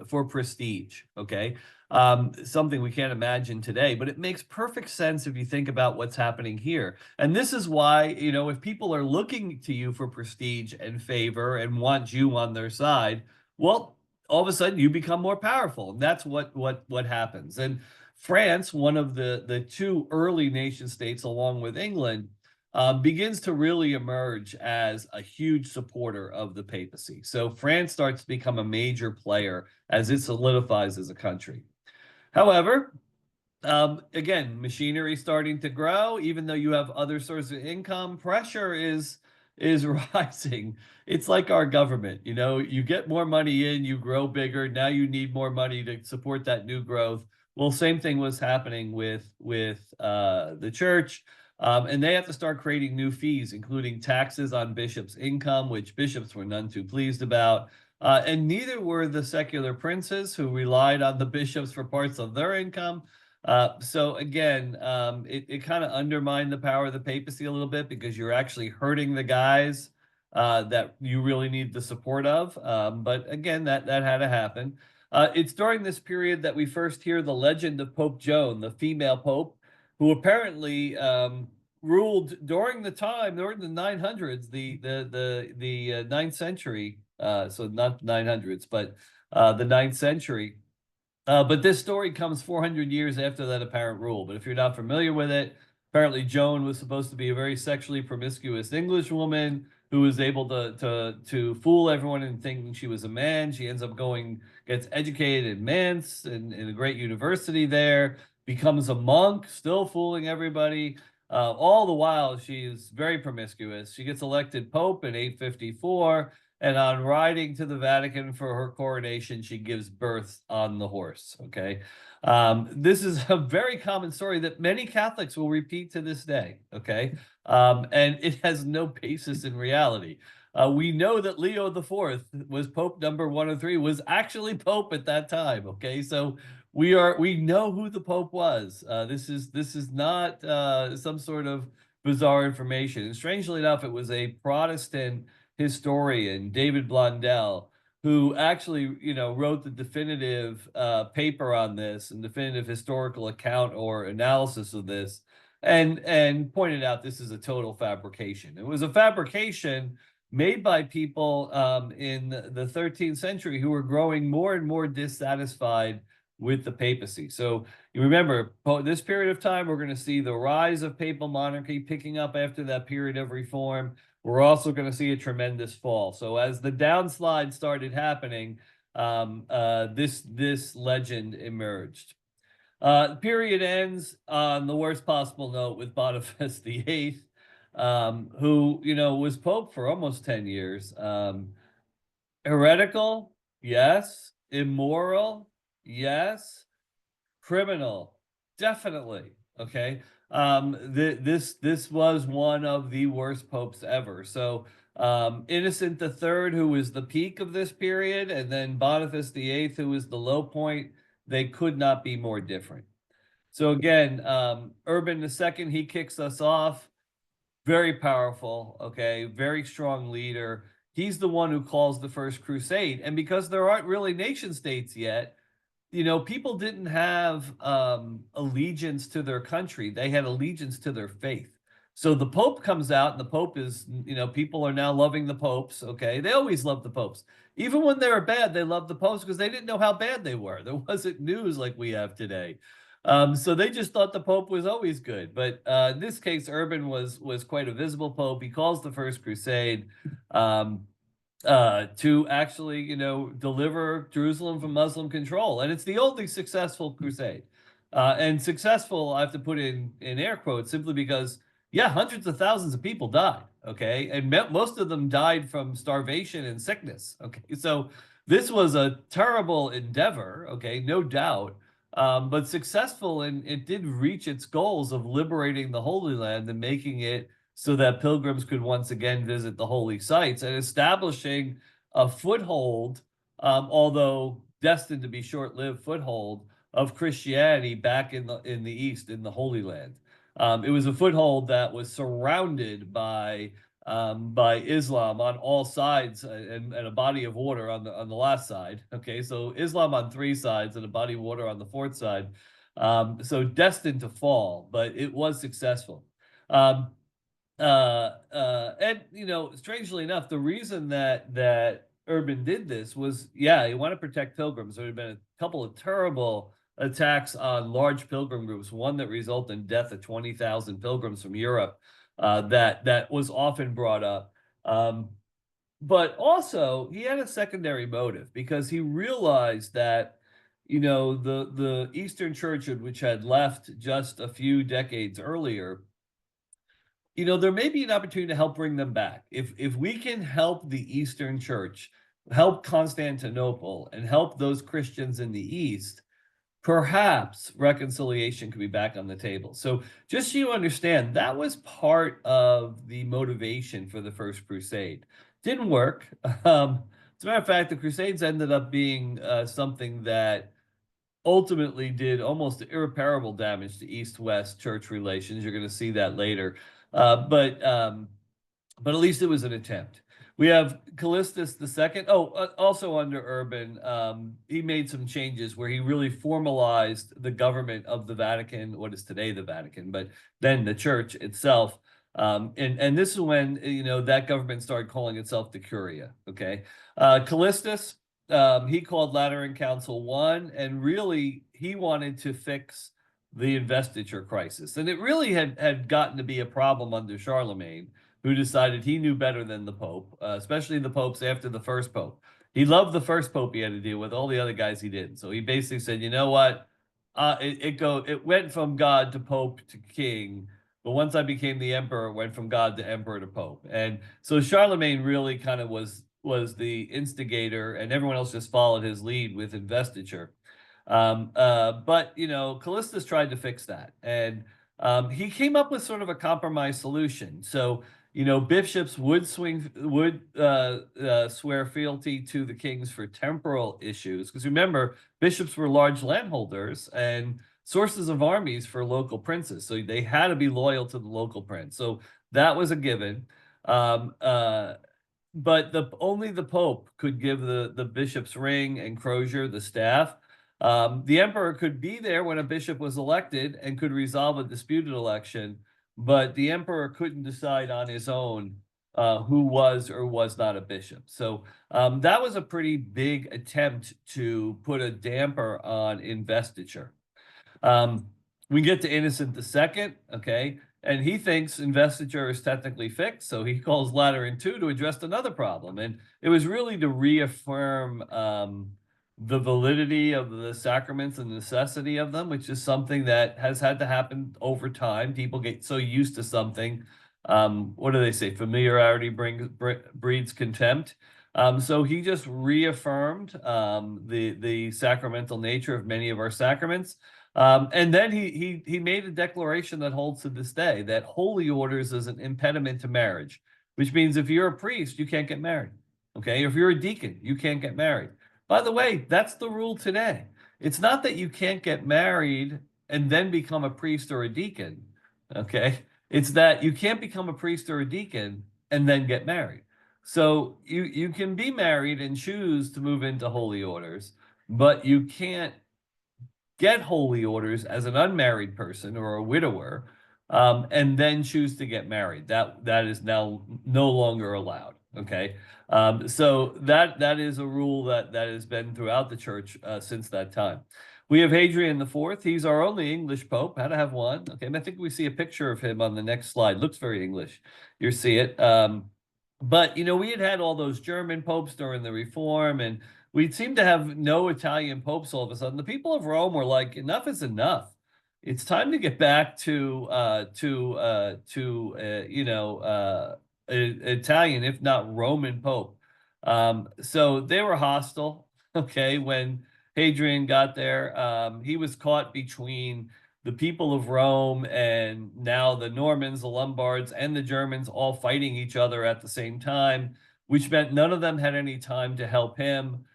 for prestige, okay? Something we can't imagine today, but it makes perfect sense if you think about what's happening here. And this is why, if people are looking to you for prestige and favor and want you on their side, well, all of a sudden you become more powerful. And that's what happens. And France, one of the two early nation states, along with England, begins to really emerge as a huge supporter of the papacy. So France starts to become a major player as it solidifies as a country. However, again, machinery starting to grow, even though you have other sources of income, pressure is rising. It's like our government, you get more money in, you grow bigger. Now you need more money to support that new growth. Well, same thing was happening with the church. And they have to start creating new fees, including taxes on bishops' income, which bishops were none too pleased about. And neither were the secular princes who relied on the bishops for parts of their income. So again, it kind of undermined the power of the papacy a little bit because you're actually hurting the guys that you really need the support of. But again, that had to happen. It's during this period that we first hear the legend of Pope Joan, the female pope, who apparently ruled during the 900s, the ninth century. So not 900s, but the ninth century. But this story comes 400 years after that apparent rule. But if you're not familiar with it, apparently Joan was supposed to be a very sexually promiscuous English woman who was able to fool everyone into thinking she was a man. She ends up gets educated in Mainz in a great university there, becomes a monk, still fooling everybody. All the while, she's very promiscuous. She gets elected pope in 854. And on riding to the Vatican for her coronation, she gives birth on the horse. Okay. This is a very common story that many Catholics will repeat to this day. Okay. And it has no basis in reality. We know that Leo the Fourth was Pope number 103, was actually Pope at that time. Okay. So we know who the Pope was. This is not some sort of bizarre information. And strangely enough, it was a Protestant historian, David Blondel, who actually, wrote the definitive paper on this and definitive historical account or analysis of this, and pointed out this is a total fabrication. It was a fabrication made by people in the 13th century who were growing more and more dissatisfied with the papacy. So you remember, this period of time, we're going to see the rise of papal monarchy picking up after that period of reform. We're also going to see a tremendous fall. So as the downslide started happening, this legend emerged. The period ends on the worst possible note with Boniface VIII, who was pope for almost 10 years. Heretical, yes. Immoral, yes. Criminal, definitely. Okay. This was one of the worst popes ever. So Innocent III, who was the peak of this period, and then Boniface VIII, who was the low point, they could not be more different. So again, Urban II, he kicks us off. Very powerful, okay, very strong leader. He's the one who calls the First Crusade. And because there aren't really nation states yet, people didn't have allegiance to their country. They had allegiance to their faith. So the Pope comes out, and the Pope is, people are now loving the popes. Okay. They always loved the popes. Even when they were bad, they loved the popes because they didn't know how bad they were. There wasn't news like we have today. So they just thought the Pope was always good. But in this case, Urban was quite a visible Pope. He calls the First Crusade. To actually, deliver Jerusalem from Muslim control. And it's the only successful crusade. And successful, I have to put in air quotes, simply because, yeah, hundreds of thousands of people died, okay? And most of them died from starvation and sickness, okay? So this was a terrible endeavor, okay, no doubt, but successful, and it did reach its goals of liberating the Holy Land and making it so that pilgrims could once again visit the holy sites and establishing a foothold, although destined to be short-lived foothold of Christianity back in the East, in the Holy Land. It was a foothold that was surrounded by Islam on all sides, and a body of water on the last side. Okay, so Islam on 3 sides and a body of water on the 4th side. So destined to fall, but it was successful. And strangely enough, the reason that Urban did this was, yeah, he wanted to protect pilgrims. There had been a couple of terrible attacks on large pilgrim groups, one that resulted in death of 20,000 pilgrims from Europe. that was often brought up. Um, but also, he had a secondary motive because he realized that, the Eastern Church, which had left just a few decades earlier, there may be an opportunity to help bring them back. If we can help the Eastern Church, help Constantinople, and help those Christians in the East, perhaps reconciliation could be back on the table. So just so you understand, that was part of the motivation for the First Crusade. Didn't work. As a matter of fact, the Crusades ended up being something that ultimately did almost irreparable damage to East-West church relations. You're going to see that later. But at least it was an attempt. We have Callistus II. Oh, also under Urban, he made some changes where he really formalized the government of the Vatican, what is today the Vatican, but then the church itself. And this is when, that government started calling itself the Curia, okay? Callistus, he called Lateran Council 1, and really he wanted to fix the investiture crisis. And it really had gotten to be a problem under Charlemagne, who decided he knew better than the Pope, especially the popes after the first Pope. He loved the first Pope he had to deal with, all the other guys he didn't. So he basically said, you know what? It went from God to Pope to King, but once I became the Emperor, it went from God to Emperor to Pope. And so Charlemagne really kind of was the instigator, and everyone else just followed his lead with investiture. But Callistus tried to fix that, and he came up with sort of a compromise solution. So bishops would swear fealty to the kings for temporal issues, because remember, bishops were large landholders and sources of armies for local princes, so they had to be loyal to the local prince. So that was a given. But only the Pope could give the bishop's ring and crozier, the staff. The emperor could be there when a bishop was elected and could resolve a disputed election, but the emperor couldn't decide on his own who was or was not a bishop. So that was a pretty big attempt to put a damper on investiture. We get to Innocent II, okay, and he thinks investiture is technically fixed, so he calls Lateran II to address another problem. And it was really to reaffirm the validity of the sacraments and the necessity of them, which is something that has had to happen over time. People get so used to something. What do they say? Familiarity breeds contempt. So he just reaffirmed the sacramental nature of many of our sacraments. And then he made a declaration that holds to this day, that holy orders is an impediment to marriage, which means if you're a priest, you can't get married. Okay, if you're a deacon, you can't get married. By the way, that's the rule today. It's not that you can't get married and then become a priest or a deacon. Okay, it's that you can't become a priest or a deacon and then get married. So you can be married and choose to move into holy orders, but you can't get holy orders as an unmarried person or a widower, and then choose to get married. That is now no longer allowed. Okay, so that is a rule that has been throughout the church since that time. We have Hadrian IV. He's our only English pope. Had to have one. Okay, and I think we see a picture of him on the next slide. Looks very English. You see it. But we had all those German popes during the Reform, and we seemed to have no Italian popes all of a sudden. The people of Rome were like, enough is enough. It's time to get back to Italian, if not Roman Pope. So they were hostile. Okay, when Hadrian got there, he was caught between the people of Rome and now the Normans, the Lombards, and the Germans all fighting each other at the same time, which meant none of them had any time to help him.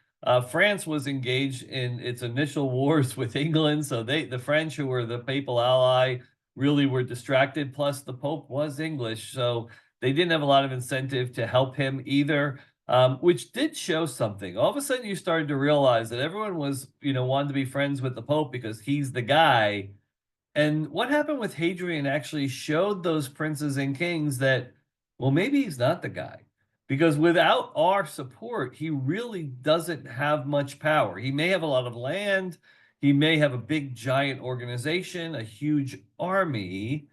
France was engaged in its initial wars with England, so the French, who were the papal ally, really were distracted. Plus, the Pope was English, so they didn't have a lot of incentive to help him either, which did show something. All of a sudden, you started to realize that everyone was, wanted to be friends with the Pope because he's the guy. And what happened with Hadrian actually showed those princes and kings that, well, maybe he's not the guy. Because without our support, he really doesn't have much power. He may have a lot of land. He may have a big, giant organization, a huge army.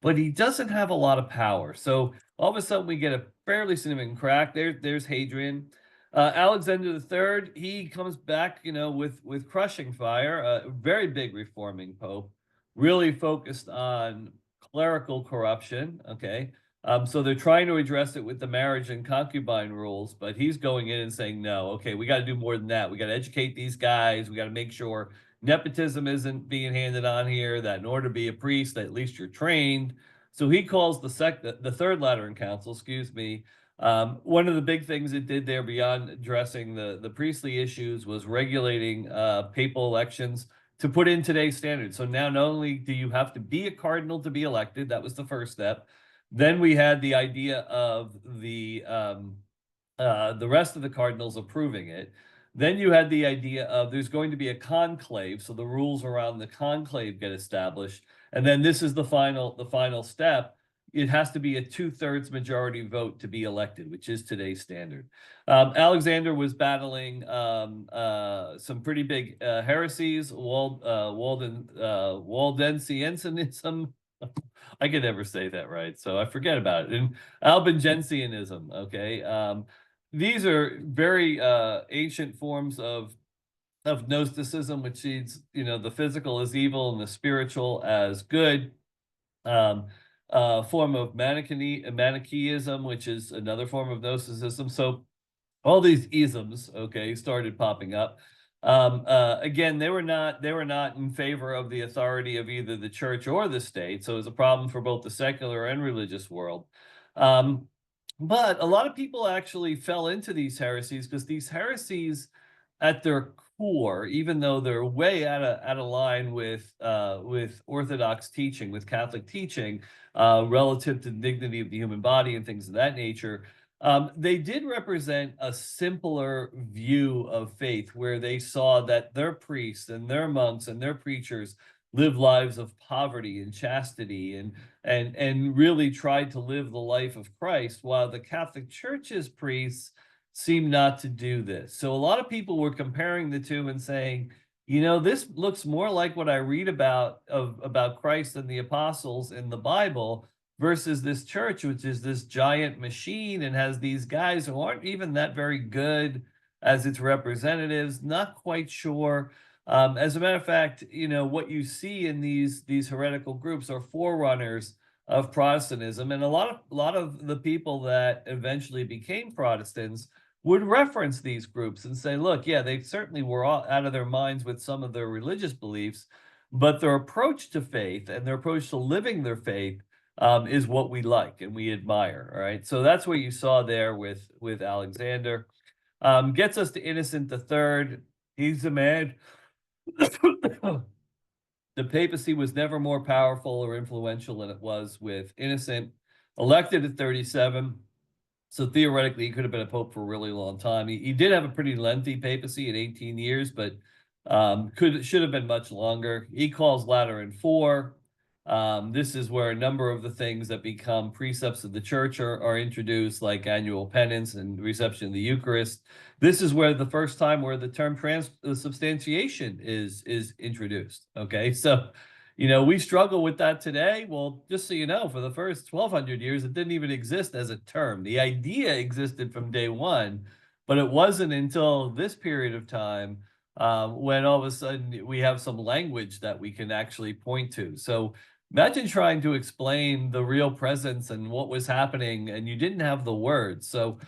but he doesn't have a lot of power. So all of a sudden, we get a fairly significant crack. There's Hadrian. Alexander III, he comes back, with crushing fire. A very big reforming pope, really focused on clerical corruption. Okay, so they're trying to address it with the marriage and concubine rules, but he's going in and saying, no, okay, we got to do more than that. We got to educate these guys. We got to make sure nepotism isn't being handed on here, that in order to be a priest, that at least you're trained. So he calls the Third Lateran Council, excuse me. One of the big things it did there beyond addressing the priestly issues was regulating papal elections to put in today's standards. So now not only do you have to be a cardinal to be elected, that was the first step. Then we had the idea of the rest of the cardinals approving it. Then you had the idea of there's going to be a conclave, so the rules around the conclave get established. And then this is the final step. It has to be a 2/3 majority vote to be elected, which is today's standard. Alexander was battling some pretty big heresies, Waldensianism. I can never say that right, so I forget about it. And Albigensianism, okay? These are very ancient forms of Gnosticism, which sees, the physical as evil and the spiritual as good. Form of Manichaeism, which is another form of Gnosticism. So all these isms, okay, started popping up. Again, they were not in favor of the authority of either the church or the state. So it was a problem for both the secular and religious world. But a lot of people actually fell into these heresies because these heresies, at their core, even though they're way out of line with Orthodox teaching, with Catholic teaching, relative to the dignity of the human body and things of that nature, they did represent a simpler view of faith, where they saw that their priests and their monks and their preachers lived lives of poverty and chastity and really tried to live the life of Christ, while the Catholic Church's priests seem not to do this. So a lot of people were comparing the two and saying, this looks more like what I read about Christ and the apostles in the Bible versus this church, which is this giant machine and has these guys who aren't even that very good as its representatives. Not quite sure. As a matter of fact, what you see in these heretical groups are forerunners of Protestantism, and a lot of the people that eventually became Protestants would reference these groups and say, look, yeah, they certainly were all out of their minds with some of their religious beliefs, but their approach to faith and their approach to living their faith is what we like and we admire. All right, so that's what you saw there with Alexander. Gets us to Innocent III. He's a man. The papacy was never more powerful or influential than it was with Innocent, elected at 37. So theoretically, he could have been a pope for a really long time. He did have a pretty lengthy papacy at 18 years, but should have been much longer. He calls Lateran IV. This is where a number of the things that become precepts of the church are introduced, like annual penance and reception of the Eucharist. This is where the first time where the term transubstantiation is introduced. Okay, so we struggle with that today. Well, just so you know, for the first 1,200 years, it didn't even exist as a term. The idea existed from day one, but it wasn't until this period of time when all of a sudden we have some language that we can actually point to. So imagine trying to explain the real presence and what was happening, and you didn't have the words. So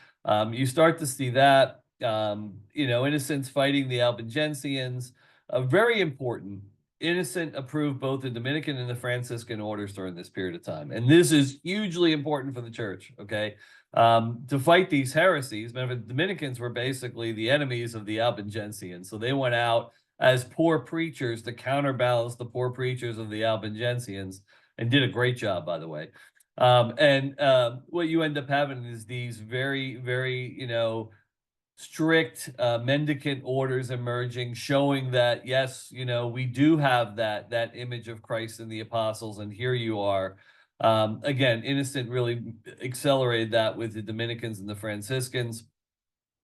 you start to see that, Innocents fighting the Albigensians, very important. Innocent approved both the Dominican and the Franciscan orders during this period of time. And this is hugely important for the church, okay? To fight these heresies. Remember, the Dominicans were basically the enemies of the Albigensians. So they went out as poor preachers to counterbalance the poor preachers of the Albigensians, and did a great job, by the way. What you end up having is these very, very, strict mendicant orders emerging, showing that, yes, we do have that image of Christ in the apostles, and here you are. Again, Innocent really accelerated that with the Dominicans and the Franciscans.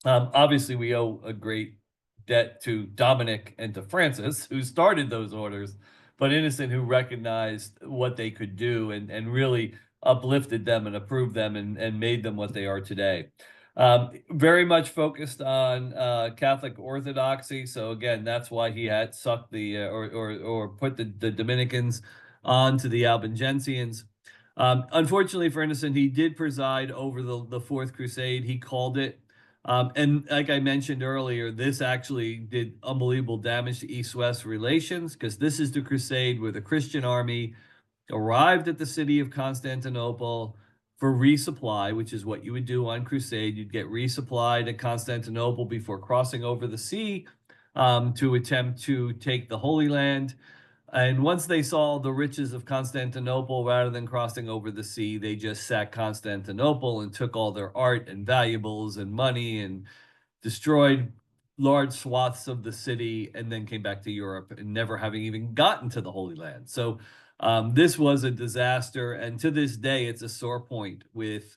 Obviously, we owe a great debt to Dominic and to Francis, who started those orders. but Innocent who recognized what they could do and really uplifted them and approved them and made them what they are today. Very much focused on Catholic orthodoxy. So again, that's why he had sucked the or put the Dominicans onto the Albigensians. Unfortunately for Innocent, he did preside over the Fourth Crusade. He called it. And like I mentioned earlier, this actually did unbelievable damage to East-West relations because this is the crusade where the Christian army arrived at the city of Constantinople for resupply, which is what you would do on crusade. You'd get resupplied at Constantinople before crossing over the sea to attempt to take the Holy Land. And once they saw the riches of Constantinople, rather than crossing over the sea, they just sacked Constantinople and took all their art and valuables and money and destroyed large swaths of the city, and then came back to Europe and never having even gotten to the Holy Land. So this was a disaster, and to this day, it's a sore point with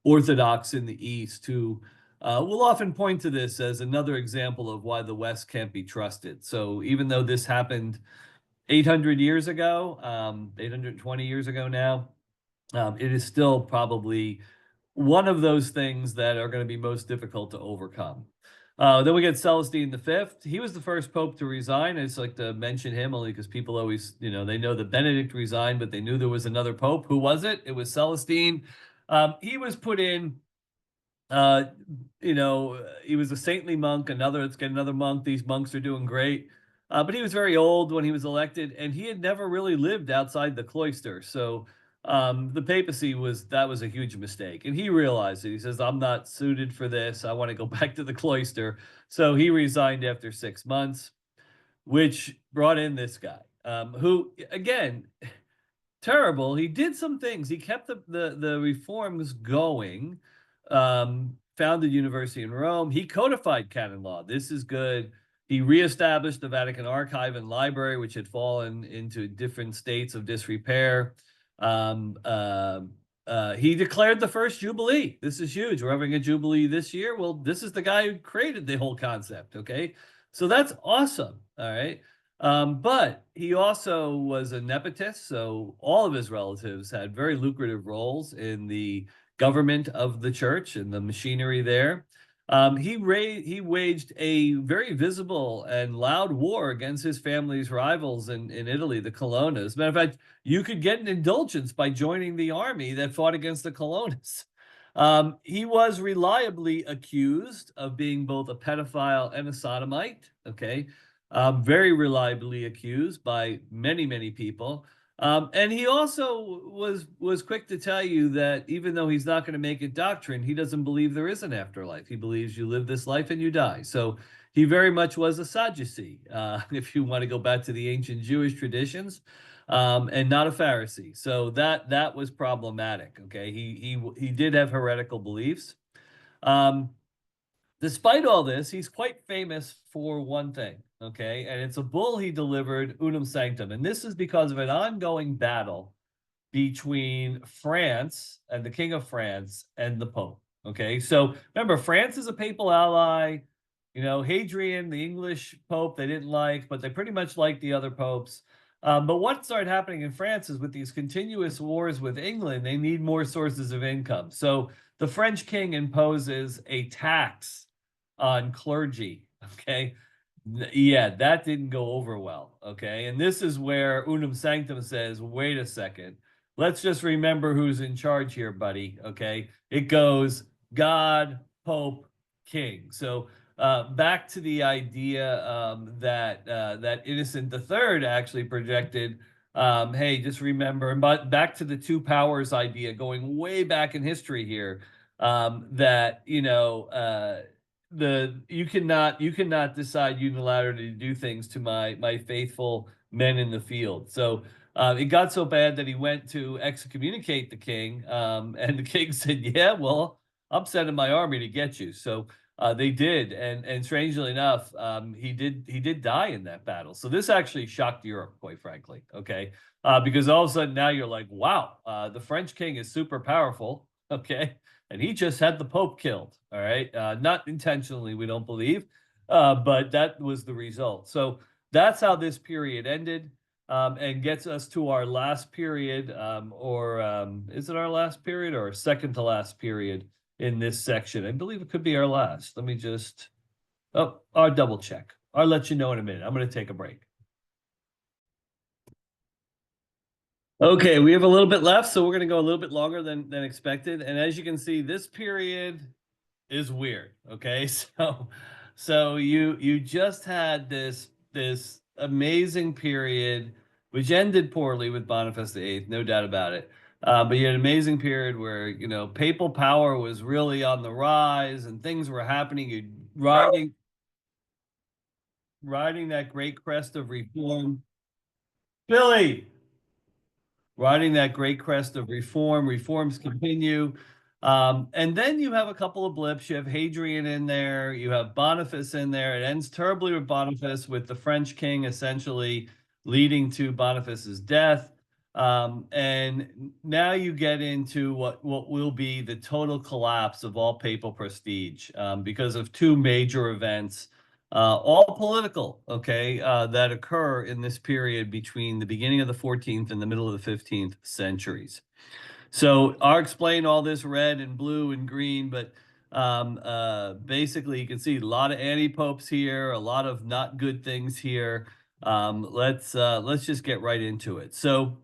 Orthodox in the East who will often point to this as another example of why the West can't be trusted. So even though this happened 800 years ago, 820 years ago now, it is still probably one of those things that are going to be most difficult to overcome. Then we get Celestine V. He was the first pope to resign. I just like to mention him only because people always, they know that Benedict resigned, but they knew there was another pope. Who was it? It was Celestine. He was put in, he was a saintly monk. Let's get another monk. These monks are doing great. But he was very old when he was elected, and he had never really lived outside the cloister. So the papacy was a huge mistake, and he realized it. He says, "I'm not suited for this. I want to go back to the cloister." So he resigned after 6 months, which brought in this guy, who again, terrible. He did some things. He kept the reforms going. Founded university in Rome. He codified canon law. This is good. He reestablished the Vatican Archive and Library, which had fallen into different states of disrepair. He declared the first Jubilee. This is huge. We're having a Jubilee this year. Well, this is the guy who created the whole concept, okay? So that's awesome, all right? But he also was a nepotist, so all of his relatives had very lucrative roles in the government of the church and the machinery there. He waged a very visible and loud war against his family's rivals in Italy, the Colonna. As a matter of fact, you could get an indulgence by joining the army that fought against the Colonnas. He was reliably accused of being both a pedophile and a sodomite, okay? Very reliably accused by many, many people. And he also was quick to tell you that even though he's not going to make it doctrine, he doesn't believe there is an afterlife. He believes you live this life and you die. So he very much was a Sadducee, if you want to go back to the ancient Jewish traditions, and not a Pharisee. So that was problematic. Okay, he did have heretical beliefs. Despite all this, he's quite famous for one thing, okay? And it's a bull he delivered, Unum Sanctum. And this is because of an ongoing battle between France and the King of France and the Pope, okay? So remember, France is a papal ally. Hadrian, the English Pope, they didn't like, but they pretty much liked the other popes. But what started happening in France is with these continuous wars with England, they need more sources of income. So the French king imposes a tax on clergy, okay? Yeah, that didn't go over well, okay? And this is where Unum Sanctum says, wait a second, let's just remember who's in charge here, buddy, okay? It goes God, Pope, King. So back to the idea that Innocent III actually projected, hey, just remember, but back to the two powers idea, going way back in history here, that you cannot decide unilaterally to do things to my faithful men in the field. So it got so bad that he went to excommunicate the king, and the king said, "Yeah, well, I'm sending my army to get you." So they did, and strangely enough, he did die in that battle. So this actually shocked Europe, quite frankly. Okay, because all of a sudden now you're like, wow, the French king is super powerful. Okay, and he just had the Pope killed. All right, not intentionally, we don't believe, but that was the result. So that's how this period ended, and gets us to our last period, is it our last period or second to last period in this section? I believe it could be our last. Let me just, oh, I'll double check. I'll let you know in a minute. I'm going to take a break. Okay, we have a little bit left, so we're going to go a little bit longer than expected. And as you can see, this period is weird. Okay, so you just had this amazing period, which ended poorly with Boniface VIII, no doubt about it. But you had an amazing period where papal power was really on the rise and things were happening. You riding that great crest of reform. Billy, riding that great crest of reform. Reforms continue. And then you have a couple of blips. You have Hadrian in there. You have Boniface in there. It ends terribly with Boniface, with the French king essentially leading to Boniface's death. And now you get into what will be the total collapse of all papal prestige, because of two major events, all political, okay, that occur in this period between the beginning of the 14th and the middle of the 15th centuries. So I'll explain all this red and blue and green, but basically you can see a lot of anti-popes here, a lot of not good things here. Let's just get right into it. So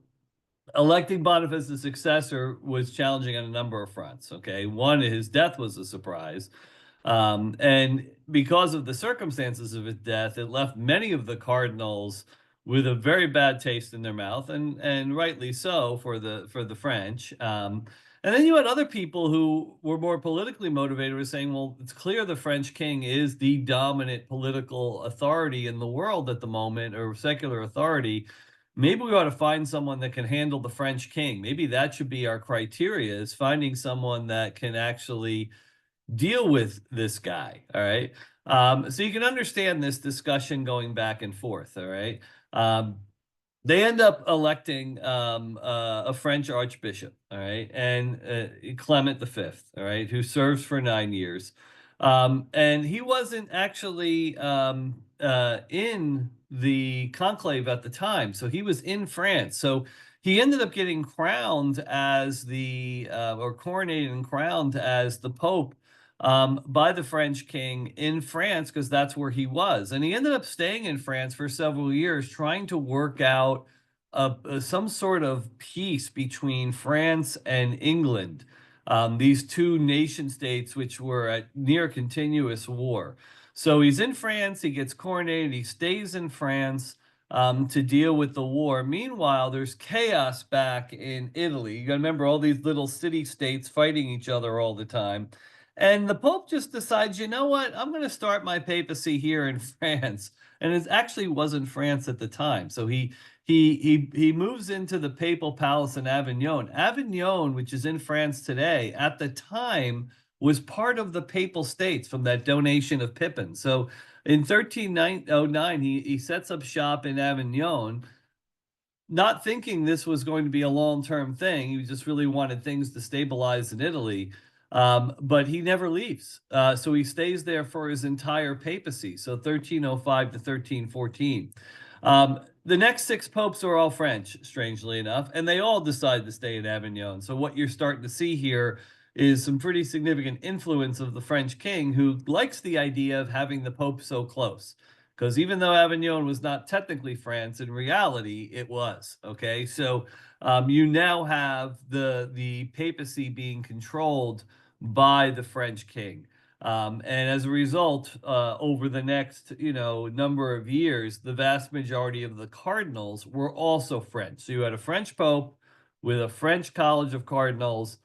electing Boniface as successor was challenging on a number of fronts. Okay, one, his death was a surprise. And because of the circumstances of his death, it left many of the cardinals with a very bad taste in their mouth, and rightly so for the French. And then you had other people who were more politically motivated, were saying, well, it's clear the French king is the dominant political authority in the world at the moment, or secular authority. Maybe we ought to find someone that can handle the French king. Maybe that should be our criteria, is finding someone that can actually deal with this guy. All right. So you can understand this discussion going back and forth. All right. They end up electing a French archbishop, all right, and Clement V, all right, who serves for 9 years. And he wasn't actually in the conclave at the time, so he was in France. So he ended up getting crowned as or coronated and crowned as the Pope, by the French king in France, because that's where he was. And he ended up staying in France for several years, trying to work out some sort of peace between France and England, these two nation states which were at near continuous war. So he's in France, he gets coronated, he stays in France to deal with the war. Meanwhile, there's chaos back in Italy. You got to remember all these little city states fighting each other all the time. And the Pope just decides, you know what? I'm going to start my papacy here in France. And it actually wasn't France at the time. So he moves into the papal palace in Avignon. Avignon, which is in France today, at the time was part of the Papal States from that donation of Pippin. So in 1309, he sets up shop in Avignon, not thinking this was going to be a long-term thing. He just really wanted things to stabilize in Italy. But he never leaves. So he stays there for his entire papacy, so 1305 to 1314. The next six popes are all French, strangely enough, and they all decide to stay in Avignon. So what you're starting to see here is some pretty significant influence of the French king, who likes the idea of having the Pope so close. Because even though Avignon was not technically France, in reality, it was. Okay, so you now have the papacy being controlled by the French king. And as a result, over the next, number of years, the vast majority of the cardinals were also French. So you had a French pope with a French college of cardinals,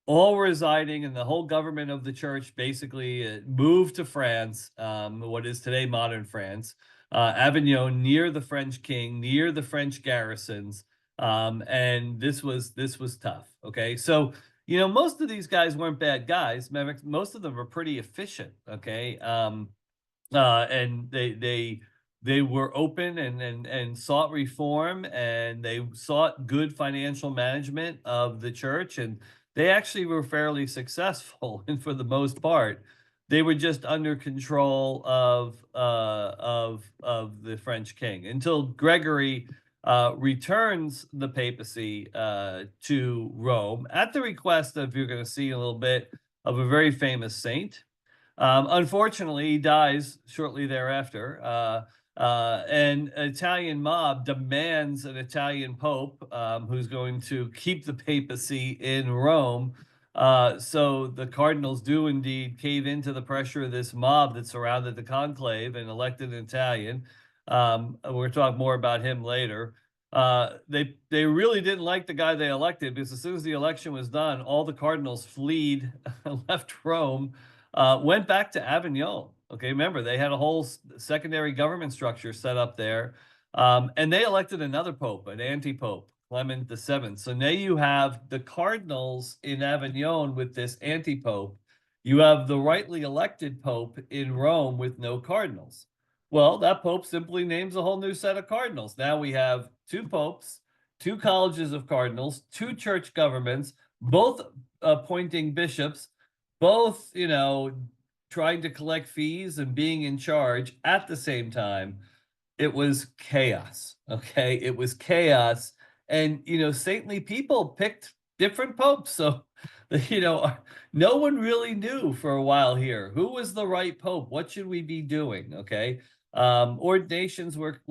all residing, in the whole government of the church basically moved to France, what is today modern France, Avignon, near the French king, near the French garrisons. And this was tough. Okay, so most of these guys weren't bad guys. Most of them were pretty efficient. Okay, and they were open and sought reform, and they sought good financial management of the church, and they actually were fairly successful. And for the most part, they were just under control of of the French king until Gregory returns the papacy to Rome at the request of, you're going to see a little bit, of a very famous saint. Unfortunately, he dies shortly thereafter. An Italian mob demands an Italian pope who's going to keep the papacy in Rome. So the cardinals do indeed cave into the pressure of this mob that surrounded the conclave and elected an Italian. We'll talk more about him later. They really didn't like the guy they elected, because as soon as the election was done, all the cardinals fled, left Rome, went back to Avignon. Okay, remember, they had a whole secondary government structure set up there. And they elected another pope, an anti-pope, Clement VII. So now you have the cardinals in Avignon with this anti-pope. You have the rightly elected pope in Rome with no cardinals. Well, that pope simply names a whole new set of cardinals. Now we have two popes, two colleges of cardinals, two church governments, both appointing bishops, both, trying to collect fees and being in charge at the same time. It was chaos. Okay. It was chaos. And, saintly people picked different popes. So, no one really knew for a while here who was the right pope. What should we be doing? Okay. Ordinations were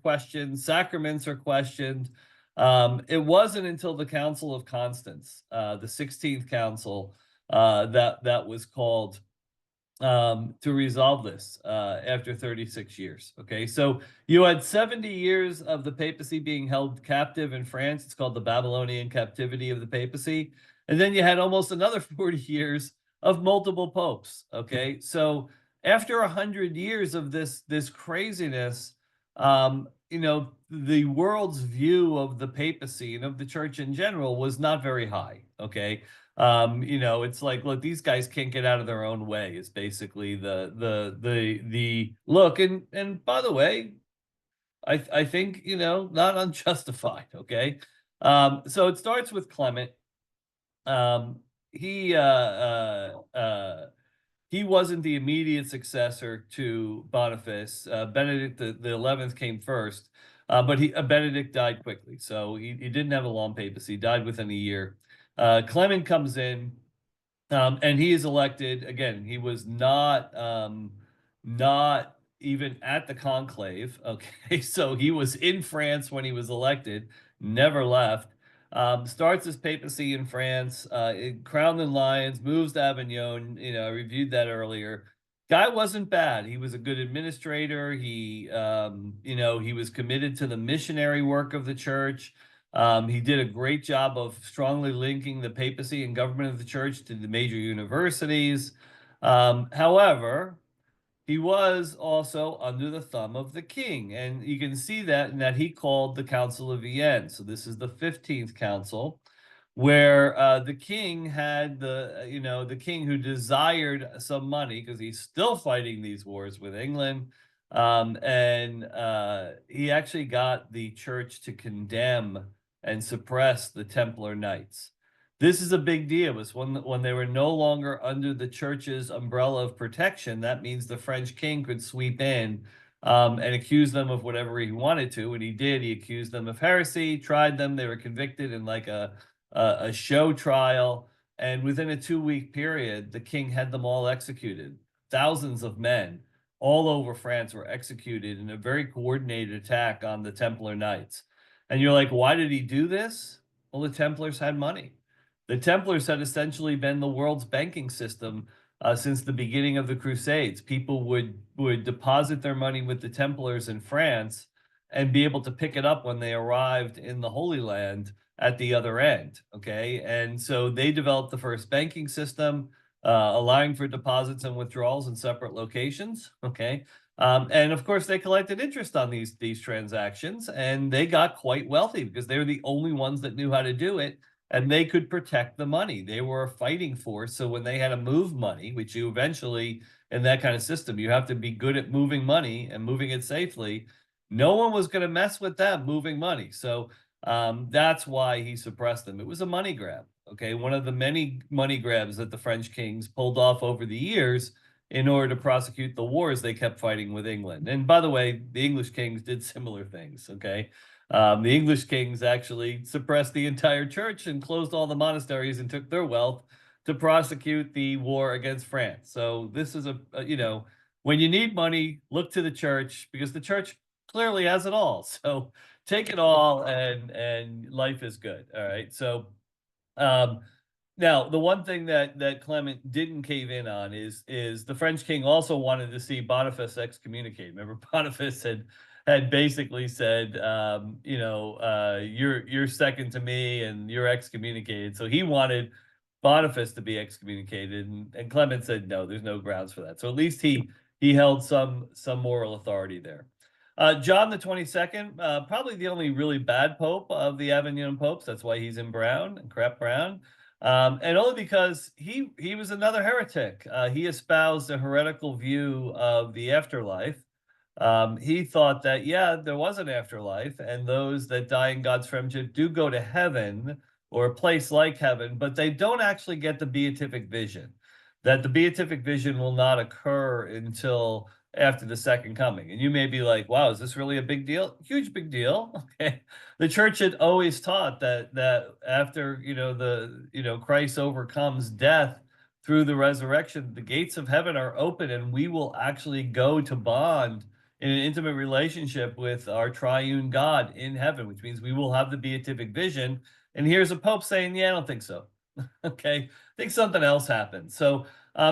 questioned, sacraments are questioned. It wasn't until the Council of Constance, the 16th Council, that was called to resolve this after 36 years. Okay, so you had 70 years of the papacy being held captive in France. It's called the Babylonian captivity of the papacy. And then you had almost another 40 years of multiple popes. Okay, so after 100 years of this craziness, the world's view of the papacy and of the church in general was not very high. Okay, it's like, look, these guys can't get out of their own way, is basically the look. And by the way, I think, not unjustified. Okay. So it starts with Clement. He he wasn't the immediate successor to Boniface. Benedict the 11th came first, but Benedict died quickly, so he didn't have a long papacy. He died within a year. Clement comes in, and he is elected again. He was not even at the conclave. Okay, so he was in France when he was elected, never left. Starts his papacy in France, crowned in lions, moves to Avignon. I reviewed that earlier. Guy wasn't bad. He was a good administrator. He was committed to the missionary work of the church. He did a great job of strongly linking the papacy and government of the church to the major universities. However, he was also under the thumb of the king, and you can see that in that he called the Council of Vienne. So this is the 15th Council, where the king had the king who desired some money because he's still fighting these wars with England. And he actually got the church to condemn and suppress the Templar Knights. This is a big deal. It was when they were no longer under the church's umbrella of protection. That means the French king could sweep in and accuse them of whatever he wanted to, and he did. He accused them of heresy, tried them. They were convicted in like a show trial, and within a 2-week period, the king had them all executed. Thousands of men all over France were executed in a very coordinated attack on the Templar Knights. And you're like, why did he do this? Well, the Templars had money. The Templars had essentially been the world's banking system since the beginning of the Crusades. People would deposit their money with the Templars in France and be able to pick it up when they arrived in the Holy Land at the other end. Okay, and so they developed the first banking system, allowing for deposits and withdrawals in separate locations. Okay, and of course they collected interest on these transactions, and they got quite wealthy because they were the only ones that knew how to do it. And they could protect the money. They were a fighting force. So when they had to move money, which you eventually, in that kind of system, you have to be good at moving money and moving it safely. No one was going to mess with them moving money. So that's why he suppressed them. It was a money grab. Okay, one of the many money grabs that the French kings pulled off over the years in order to prosecute the wars they kept fighting with England. And by the way, the English kings did similar things, okay? The English kings actually suppressed the entire church and closed all the monasteries and took their wealth to prosecute the war against France. So this is when you need money, look to the church because the church clearly has it all. So take it all and life is good. All right. So um now, the one thing that Clement didn't cave in on is the French king also wanted to see Boniface excommunicated. Remember, Boniface had basically said, you're second to me, and you're excommunicated. So he wanted Boniface to be excommunicated, and Clement said no, there's no grounds for that. So at least he held some moral authority there. John the 22nd, probably the only really bad pope of the Avignon popes. That's why he's in brown and crap brown. And only because he was another heretic. He espoused a heretical view of the afterlife. He thought that, yeah, there was an afterlife, and those that die in God's friendship do go to heaven or a place like heaven, but they don't actually get the beatific vision. That the beatific vision will not occur until after the second coming. And you may be like, wow, is this really a big deal? Huge big deal. Okay. The church had always taught that after Christ overcomes death through the resurrection, the gates of heaven are open and we will actually go to bond in an intimate relationship with our triune God in heaven, which means we will have the beatific vision. And here's a pope saying, yeah, I don't think so. Okay, I think something else happened. So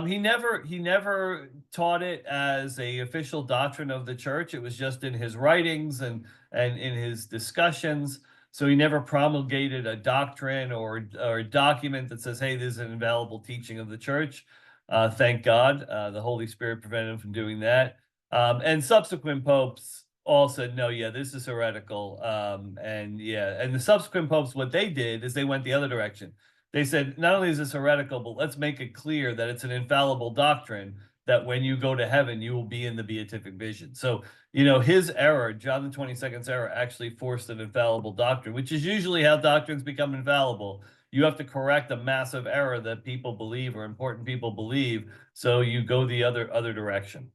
he never taught it as a official doctrine of the church. It was just in his writings and in his discussions. So he never promulgated a doctrine or a document that says, "Hey, this is an infallible teaching of the church." Thank God, the Holy Spirit prevented him from doing that. And subsequent popes all said, "No, yeah, this is heretical." And the subsequent popes, what they did is they went the other direction. They said, not only is this heretical, but let's make it clear that it's an infallible doctrine that when you go to heaven, you will be in the beatific vision. So, his error, John the 22nd's error, actually forced an infallible doctrine, which is usually how doctrines become infallible. You have to correct a massive error that people believe or important people believe, so you go the other direction.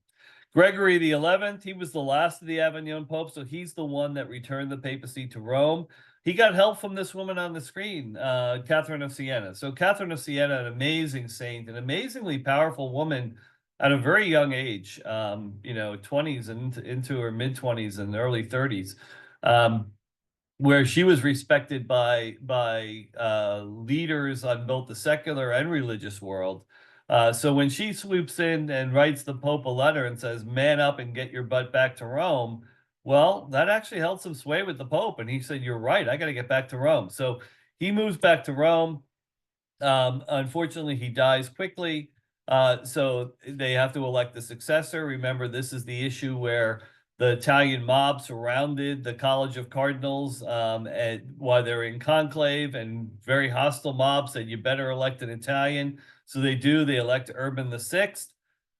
Gregory the 11th, he was the last of the Avignon popes, so he's the one that returned the papacy to Rome. He got help from this woman on the screen, Catherine of Siena. So Catherine of Siena, an amazing saint, an amazingly powerful woman at a very young age, 20s and into her mid-20s and early 30s, where she was respected by leaders on both the secular and religious world. So when she swoops in and writes the Pope a letter and says, "Man up and get your butt back to Rome," well, that actually held some sway with the Pope. And he said, "You're right. I got to get back to Rome." So he moves back to Rome. Unfortunately, he dies quickly. So they have to elect the successor. Remember, this is the issue where the Italian mob surrounded the College of Cardinals while they're in conclave, and very hostile mob said, "You better elect an Italian." So they do. They elect Urban VI,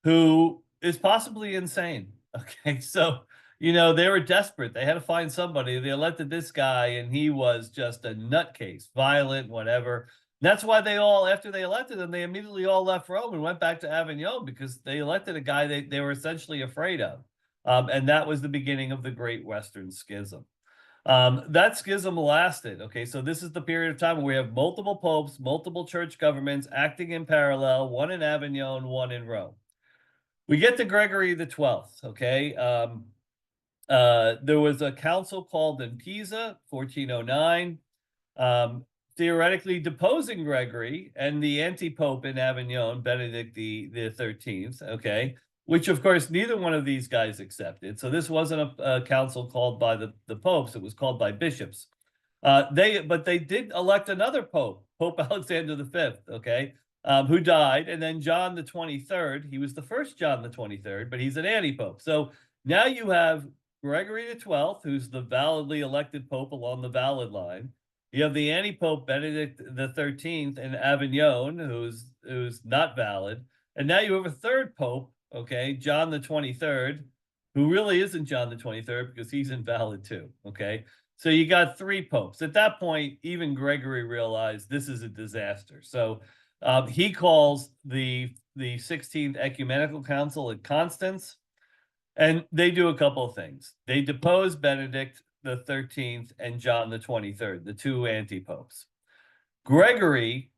who is possibly insane. Okay, so they were desperate. They had to find somebody. They elected this guy, and he was just a nutcase, violent, whatever. That's why after they elected him, they immediately all left Rome and went back to Avignon because they elected a guy they were essentially afraid of. And that was the beginning of the Great Western Schism. That schism lasted. Okay, so this is the period of time where we have multiple popes, multiple church governments acting in parallel, one in Avignon, one in Rome. We get to Gregory the 12th. Okay, there was a council called in Pisa, 1409. Theoretically deposing Gregory and the anti-pope in Avignon, Benedict the 13th, okay, which of course neither one of these guys accepted. So this wasn't a council called by the popes, it was called by bishops. But they did elect another pope, Pope Alexander V, okay, who died, and then John the 23rd. He was the first John the 23rd, but he's an anti-pope. So now you have Gregory the 12th, who's the validly elected pope along the valid line. You have the anti-pope Benedict the 13th in Avignon, who's not valid, and now you have a third pope, okay, John the 23rd, who really isn't John the 23rd because he's invalid too. Okay, so you got three popes. At that point, even Gregory realized this is a disaster. So he calls the the 16th Ecumenical Council at Constance, and they do a couple of things. They depose Benedict the 13th and John the 23rd, the two anti-popes. Gregory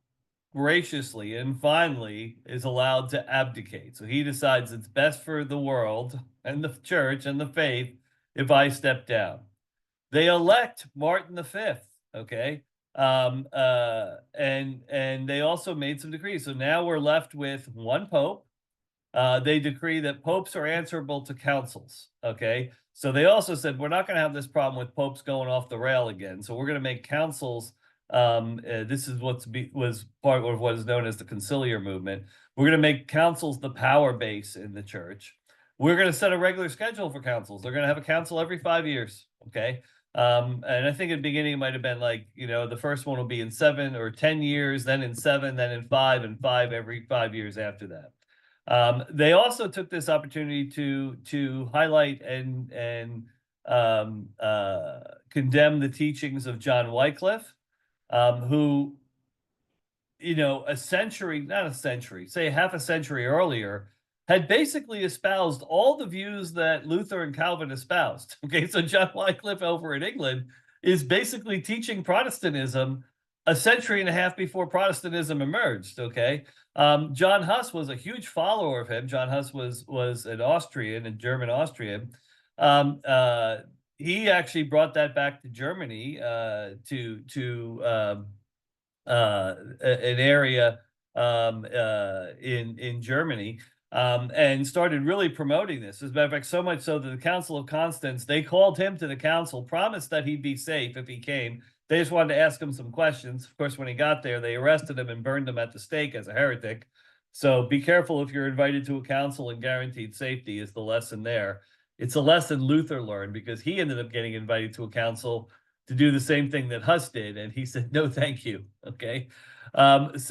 graciously and finally is allowed to abdicate. So he decides it's best for the world and the church and the faith if I step down. They elect Martin V, okay? And they also made some decrees. So now we're left with one pope. They decree that popes are answerable to councils, okay? So they also said, we're not going to have this problem with popes going off the rail again. So we're going to make councils. This is was part of what is known as the conciliar movement. We're going to make councils the power base in the church. We're going to set a regular schedule for councils. They're going to have a council every 5 years, okay? And I think at the beginning it might have been like, the first one will be in 7 or 10 years, then in 7, then in 5, and 5 every 5 years after that. They also took this opportunity to highlight and condemn the teachings of John Wycliffe, who, a century, not a century, say half a century earlier, had basically espoused all the views that Luther and Calvin espoused. Okay, so John Wycliffe over in England is basically teaching Protestantism a century and a half before Protestantism emerged. Okay, John Huss was a huge follower of him. John Huss was an Austrian, a German Austrian. He actually brought that back to Germany to an area in Germany. And started really promoting this. As a matter of fact, so much so that the Council of Constance, they called him to the council, promised that he'd be safe if he came. They just wanted to ask him some questions. Of course, when he got there, they arrested him and burned him at the stake as a heretic. So be careful if you're invited to a council and guaranteed safety is the lesson there. It's a lesson Luther learned because he ended up getting invited to a council to do the same thing that Huss did. And he said, no, thank you. Okay. Huss's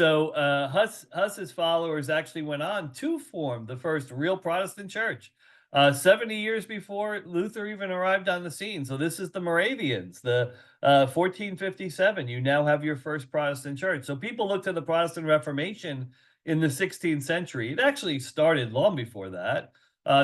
followers actually went on to form the first real Protestant church 70 years before Luther even arrived on the scene. So this is the Moravians, the 1457. You now have your first Protestant church. So people look to the Protestant Reformation in the 16th century. It actually started long before that.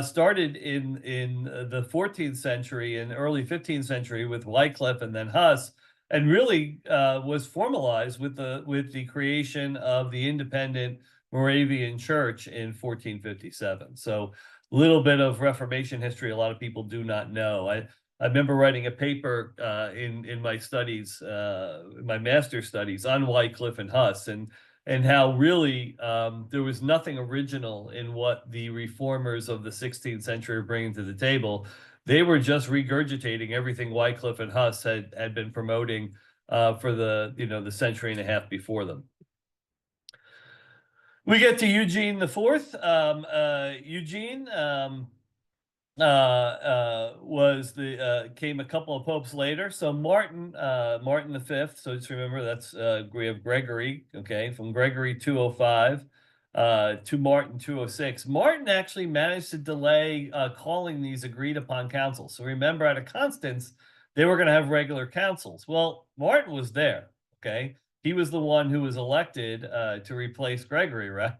Started in the 14th century and early 15th century with Wycliffe and then Huss, and really was formalized with the creation of the independent Moravian Church in 1457. So a little bit of Reformation history a lot of people do not know. I remember writing a paper in my studies, my master's studies on Wycliffe and Huss, and how really there was nothing original in what the reformers of the 16th century were bringing to the table. They were just regurgitating everything Wycliffe and Huss had been promoting for the century and a half before them. We get to Eugene IV. Eugene came a couple of popes later. So Martin V. So just remember that's we have Gregory, okay, from Gregory 205 to Martin 206. Martin actually managed to delay calling these agreed upon councils. So remember, at a Constance, they were going to have regular councils. Well, Martin was there, okay. He was the one who was elected to replace Gregory, right?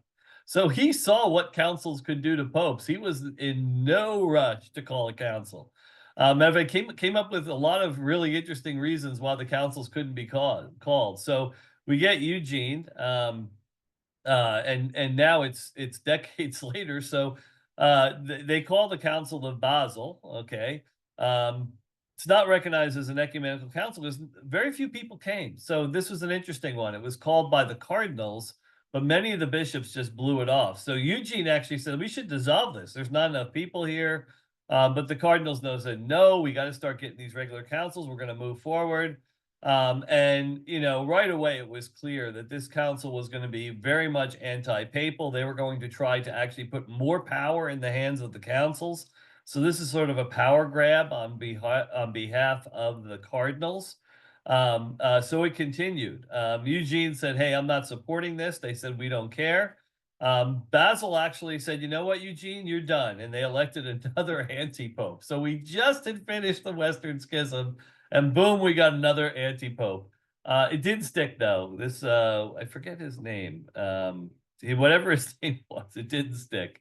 So he saw what councils could do to popes. He was in no rush to call a council. Came up with a lot of really interesting reasons why the councils couldn't be called. So we get Eugene, and now it's decades later. So they call the Council of Basel. Okay. It's not recognized as an ecumenical council because very few people came. So this was an interesting one. It was called by the cardinals, but many of the bishops just blew it off. So Eugene actually said, we should dissolve this. There's not enough people here. But the cardinals said, no, we got to start getting these regular councils. We're going to move forward. And right away, it was clear that this council was going to be very much anti-papal. They were going to try to actually put more power in the hands of the councils. So this is sort of a power grab on behalf of the cardinals. So it continued. Eugene said, hey, I'm not supporting this. They said, we don't care. Basil actually said, you know what, Eugene, you're done. And they elected another anti-pope. So we just had finished the Western Schism, and boom, we got another anti-pope. It did stick, though. This, I forget his name. whatever his name was, it didn't stick.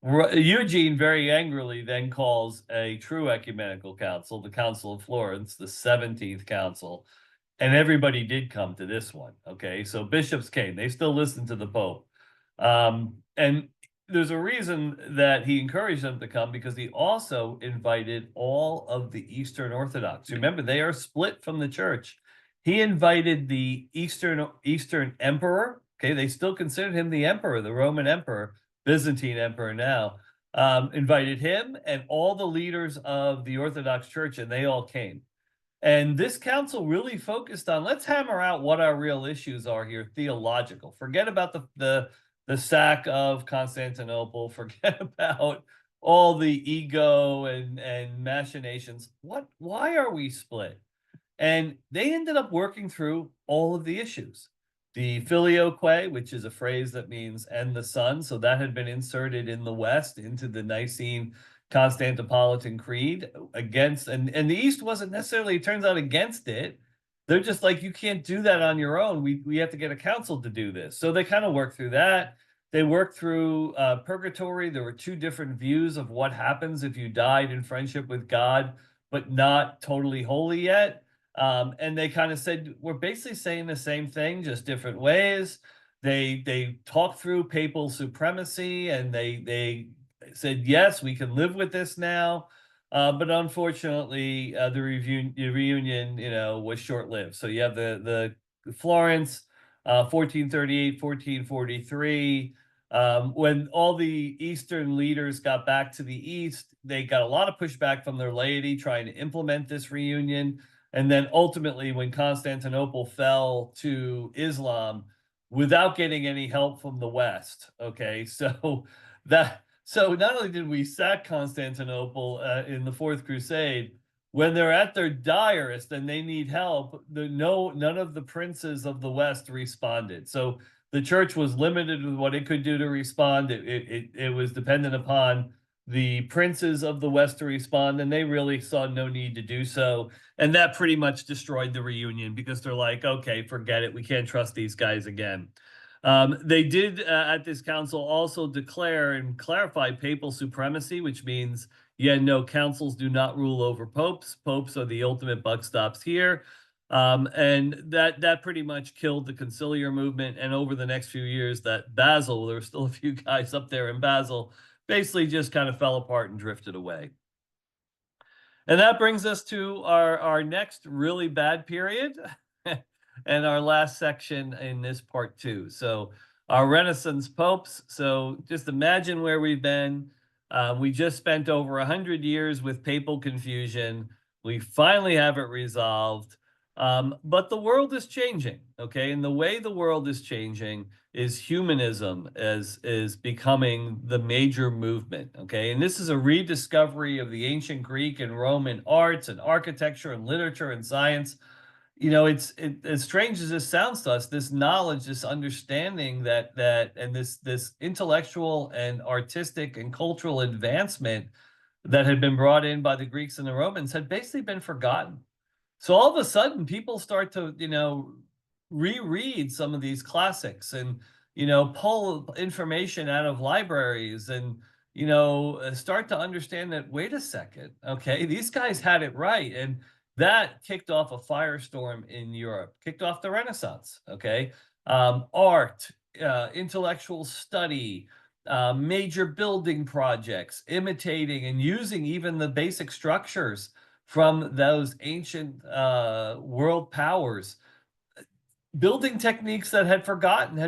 Eugene very angrily then calls a true ecumenical council, the Council of Florence, the 17th council, and everybody did come to this one. Okay, so bishops came; they still listened to the Pope, and there's a reason that he encouraged them to come, because he also invited all of the Eastern Orthodox. Remember, they are split from the Church. He invited the Eastern Emperor. Okay, they still considered him the Emperor, the Roman Emperor, Byzantine Emperor now. Invited him and all the leaders of the Orthodox Church, and they all came. And this council really focused on, let's hammer out what our real issues are here, theological. Forget about the sack of Constantinople. Forget about all the ego and machinations. Why are we split? And they ended up working through all of the issues. The filioque, which is a phrase that means "and the Son," so that had been inserted in the West into the Nicene Constantinopolitan Creed against, and the East wasn't necessarily, it turns out, against it. They're just like, you can't do that on your own. We have to get a council to do this. So they kind of worked through that. They worked through purgatory. There were two different views of what happens if you died in friendship with God, but not totally holy yet. And they kind of said, we're basically saying the same thing, just different ways. They talked through papal supremacy, and they said, yes, we can live with this now. But unfortunately, the reunion, was short-lived. So you have the Florence, 1438, 1443. When all the Eastern leaders got back to the East, they got a lot of pushback from their laity trying to implement this reunion. And then ultimately, when Constantinople fell to Islam without getting any help from the West, okay, so not only did we sack Constantinople in the Fourth Crusade, when they're at their direst and they need help, none of the princes of the West responded. So the church was limited with what it could do to respond. It was dependent upon the princes of the West to respond, and they really saw no need to do so. And that pretty much destroyed the reunion, because they're like, okay, forget it. We can't trust these guys again. They did at this council also declare and clarify papal supremacy, which means, yeah, no, councils do not rule over popes. Popes are the ultimate buck stops here. And that pretty much killed the conciliar movement. And over the next few years, that Basel, there were still a few guys up there in Basel, basically just kind of fell apart and drifted away. And that brings us to our next really bad period and our last section in this part two. So our Renaissance popes. So just imagine where we've been. We just spent over 100 years with papal confusion. We finally have it resolved. But the world is changing, okay? And the way the world is changing is humanism is becoming the major movement, okay? And this is a rediscovery of the ancient Greek and Roman arts and architecture and literature and science. It's as strange as this sounds to us, this knowledge, this understanding and this intellectual and artistic and cultural advancement that had been brought in by the Greeks and the Romans had basically been forgotten. So all of a sudden, people start to, reread some of these classics and, pull information out of libraries and, start to understand that, wait a second, okay, these guys had it right. And that kicked off a firestorm in Europe, kicked off the Renaissance, okay? Art, intellectual study, major building projects, imitating and using even the basic structures from those ancient world powers. Building techniques that had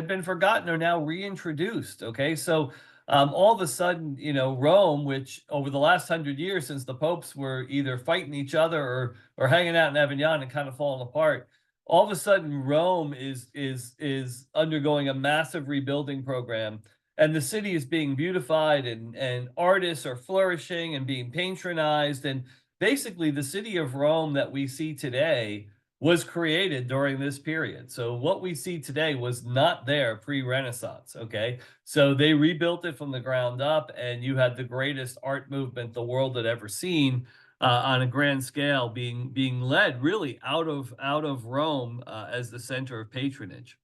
been forgotten are now reintroduced. Okay, so all of a sudden, Rome, which over the last 100 years, since the popes were either fighting each other or hanging out in Avignon and kind of falling apart, all of a sudden Rome is undergoing a massive rebuilding program, and the city is being beautified, and artists are flourishing and being patronized, and basically the city of Rome that we see today was created during this period. So what we see today was not there pre-Renaissance, okay? So they rebuilt it from the ground up, and you had the greatest art movement the world had ever seen on a grand scale being led really out of Rome as the center of patronage.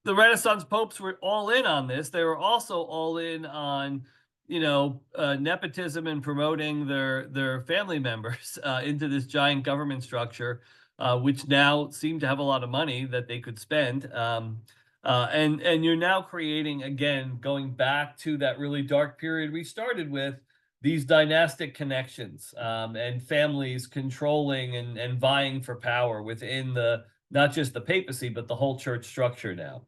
the Renaissance popes were all in on this. They were also all in on, nepotism and promoting their family members into this giant government structure, which now seem to have a lot of money that they could spend. And you're now creating, again, going back to that really dark period we started with, these dynastic connections, and families controlling and vying for power within the, not just the papacy, but the whole church structure now.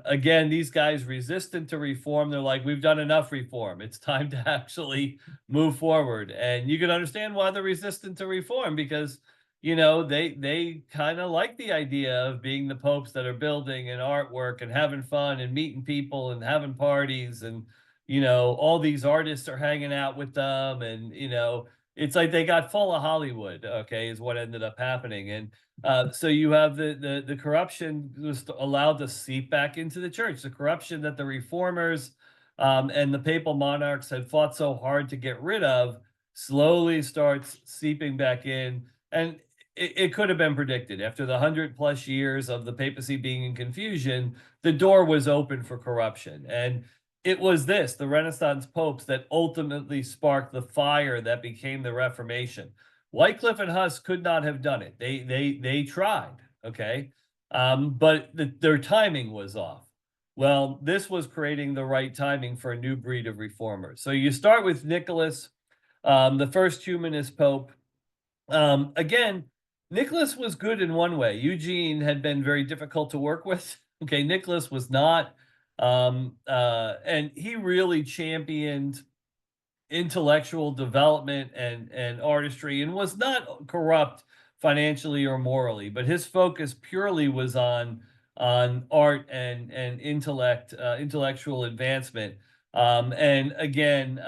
Again, these guys resistant to reform. They're like, we've done enough reform. It's time to actually move forward. And you can understand why they're resistant to reform, because they kind of like the idea of being the popes that are building and artwork and having fun and meeting people and having parties, and all these artists are hanging out with them, and it's like they got full of Hollywood. Okay, is what ended up happening. And so you have the corruption was allowed to seep back into the church. The corruption that the reformers, and the papal monarchs had fought so hard to get rid of slowly starts seeping back in. And it could have been predicted after the 100+ years of the papacy being in confusion, the door was open for corruption. And it was the Renaissance popes, that ultimately sparked the fire that became the Reformation. Wycliffe and Huss could not have done it. They tried, okay, but their timing was off. Well, this was creating the right timing for a new breed of reformers. So you start with Nicholas, the first humanist pope. Again, Nicholas was good in one way. Eugene had been very difficult to work with. Okay, Nicholas was not, and he really championed intellectual development and artistry, and was not corrupt financially or morally, but his focus purely was on art and intellectual advancement. And again,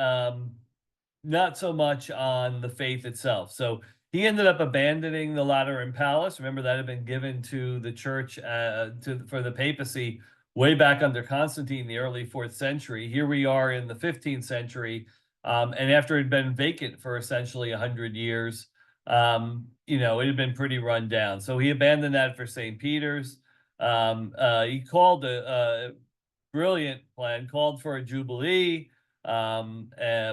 not so much on the faith itself. So he ended up abandoning the Lateran Palace. Remember, that had been given to the church, for the papacy way back under Constantine, the early 4th century. Here we are in the 15th century, and after it had been vacant for essentially 100 years, it had been pretty run down. So he abandoned that for St. Peter's. He called a brilliant plan, called for a jubilee,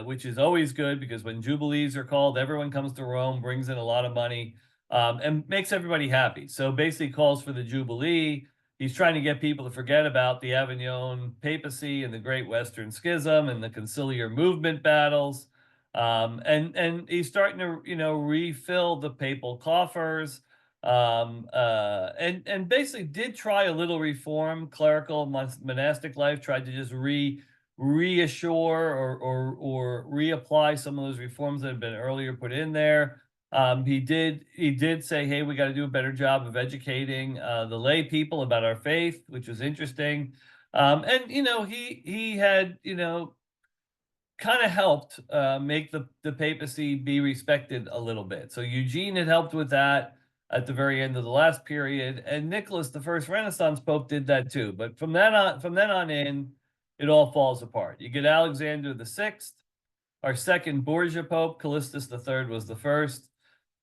which is always good, because when jubilees are called, everyone comes to Rome, brings in a lot of money, and makes everybody happy. So basically calls for the jubilee. He's trying to get people to forget about the Avignon papacy and the Great Western Schism and the conciliar movement battles. And he's starting to, refill the papal coffers, and basically did try a little reform, clerical monastic life, tried to just reassure or reapply some of those reforms that had been earlier put in there. He did say, hey, we got to do a better job of educating the lay people about our faith, which was interesting. And he had kind of helped make the papacy be respected a little bit. So Eugene had helped with that at the very end of the last period, and Nicholas, the first Renaissance pope, did that too. But from then on in, it all falls apart. You get Alexander the Sixth, our second Borgia pope. Callistus III was the first.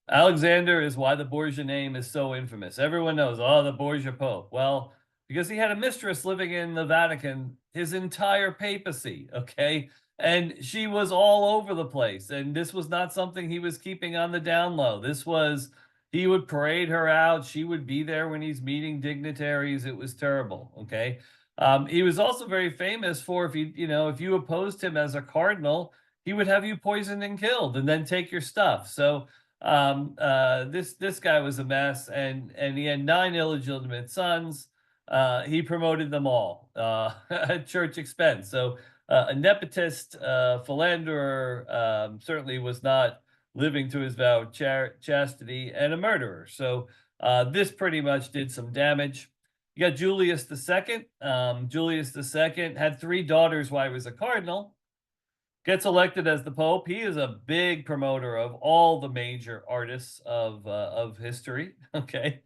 Alexander is why the Borgia name is so infamous. Everyone knows, oh, the Borgia Pope. Well, because he had a mistress living in the Vatican his entire papacy, okay? And she was all over the place. And this was not something he was keeping on the down low. This was, he would parade her out. She would be there when he's meeting dignitaries. It was terrible, okay? He was also very famous for, if you opposed him as a cardinal, he would have you poisoned and killed and then take your stuff. So this guy was a mess, and he had 9 illegitimate sons. He promoted them all at church expense. So a nepotist, philanderer, certainly was not living to his vow of chastity, and a murderer. So this pretty much did some damage. You got Julius II. Julius II had 3 daughters while he was a cardinal. Gets elected as the Pope. He is a big promoter of all the major artists of history. Okay,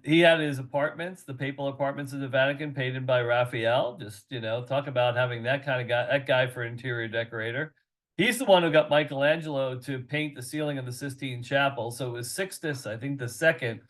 he had his apartments, the papal apartments in the Vatican, painted by Raphael. Just talk about having that kind of guy, that guy for interior decorator. He's the one who got Michelangelo to paint the ceiling of the Sistine Chapel. So it was Sixtus, I think, the second,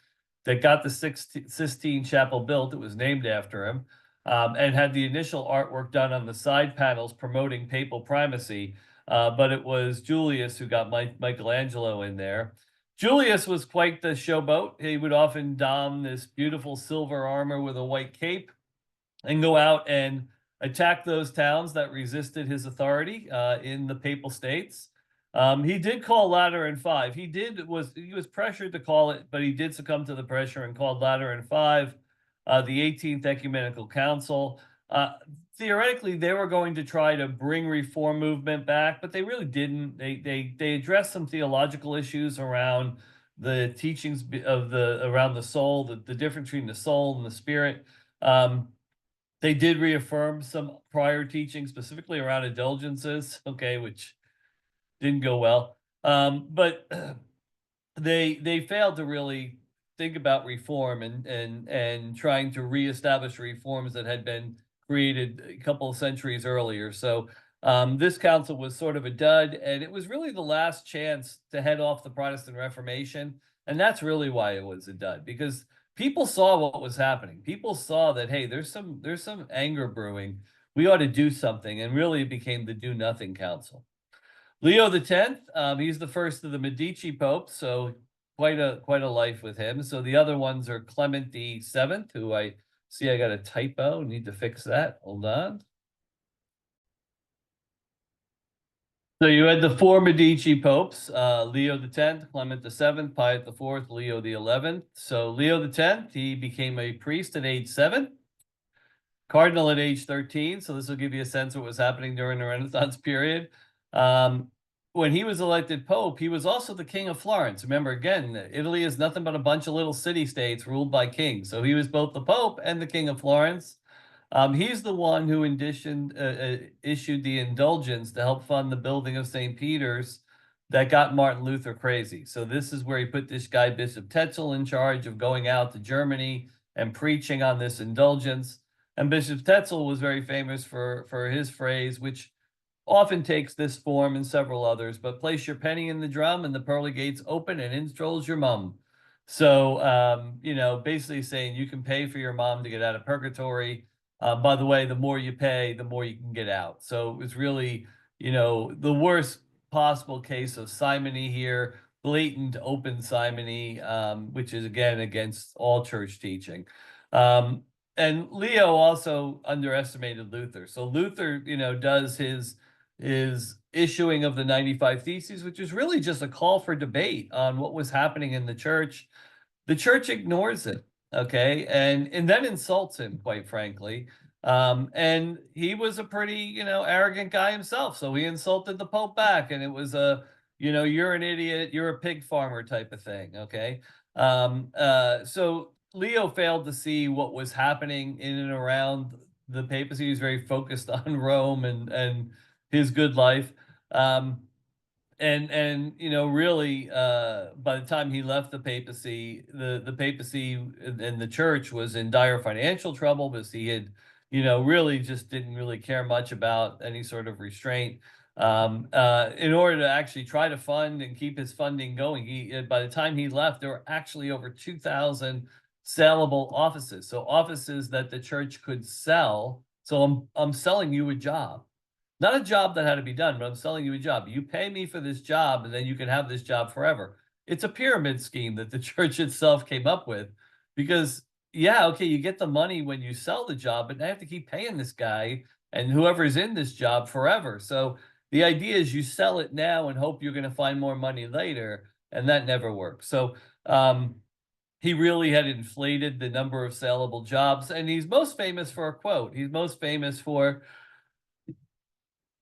that got the Sistine Chapel built. It was named after him, and had the initial artwork done on the side panels promoting papal primacy. But it was Julius who got Michelangelo in there. Julius was quite the showboat. He would often don this beautiful silver armor with a white cape and go out and attack those towns that resisted his authority in the Papal States. He did call Lateran Five. He was pressured to call it, but he did succumb to the pressure and called Lateran Five, the 18th Ecumenical Council. Theoretically, they were going to try to bring reform movement back, but they really didn't. They addressed some theological issues around the teachings of around the soul, the difference between the soul and the spirit. They did reaffirm some prior teachings, specifically around indulgences, okay, which didn't go well. But they failed to really think about reform and trying to reestablish reforms that had been created a couple of centuries earlier. So this council was sort of a dud, and it was really the last chance to head off the Protestant Reformation. And that's really why it was a dud, because people saw what was happening. People saw that, hey, there's some anger brewing. We ought to do something, and really it became the Do Nothing Council. Leo the Tenth, he's the first of the Medici popes, so quite a life with him. So the other ones are Clement the Seventh, who I see I got a typo. Need to fix that. Hold on. So you had the four Medici popes, Leo the Tenth, Clement the Seventh, Pius the Fourth, Leo the 11th. So Leo the Tenth, he became a priest at age 7, cardinal at age 13. So this will give you a sense of what was happening during the Renaissance period. When he was elected pope, he was also the king of Florence. Remember, again, Italy is nothing but a bunch of little city-states ruled by kings. So he was both the pope and the king of Florence. He's the one who issued the indulgence to help fund the building of St. Peter's that got Martin Luther crazy. So this is where he put this guy, Bishop Tetzel, in charge of going out to Germany and preaching on this indulgence. And Bishop Tetzel was very famous for his phrase, which often takes this form and several others, but place your penny in the drum and the pearly gates open and in strolls your mum. So, basically saying you can pay for your mom to get out of purgatory. By the way, the more you pay, the more you can get out. So it was really, the worst possible case of simony here, blatant open simony, which is again against all church teaching. And Leo also underestimated Luther. So Luther, does his issuing of the 95 Theses, which is really just a call for debate on what was happening in the church. The church ignores it, okay, and then insults him, quite frankly. And he was a pretty, arrogant guy himself, so he insulted the Pope back, and it was you're an idiot, you're a pig farmer type of thing, okay. So Leo failed to see what was happening in and around the papacy. He was very focused on Rome and his good life. And really, by the time he left the papacy, the papacy and the church was in dire financial trouble because he had, really just didn't really care much about any sort of restraint. In order to actually try to fund and keep his funding going, by the time he left, there were actually over 2,000 sellable offices. So offices that the church could sell. So I'm selling you a job. Not a job that had to be done, but I'm selling you a job. You pay me for this job, and then you can have this job forever. It's a pyramid scheme that the church itself came up with because, yeah, okay, you get the money when you sell the job, but I have to keep paying this guy and whoever's in this job forever. So the idea is you sell it now and hope you're going to find more money later, and that never works. So he really had inflated the number of sellable jobs, and he's most famous for a quote. He's most famous for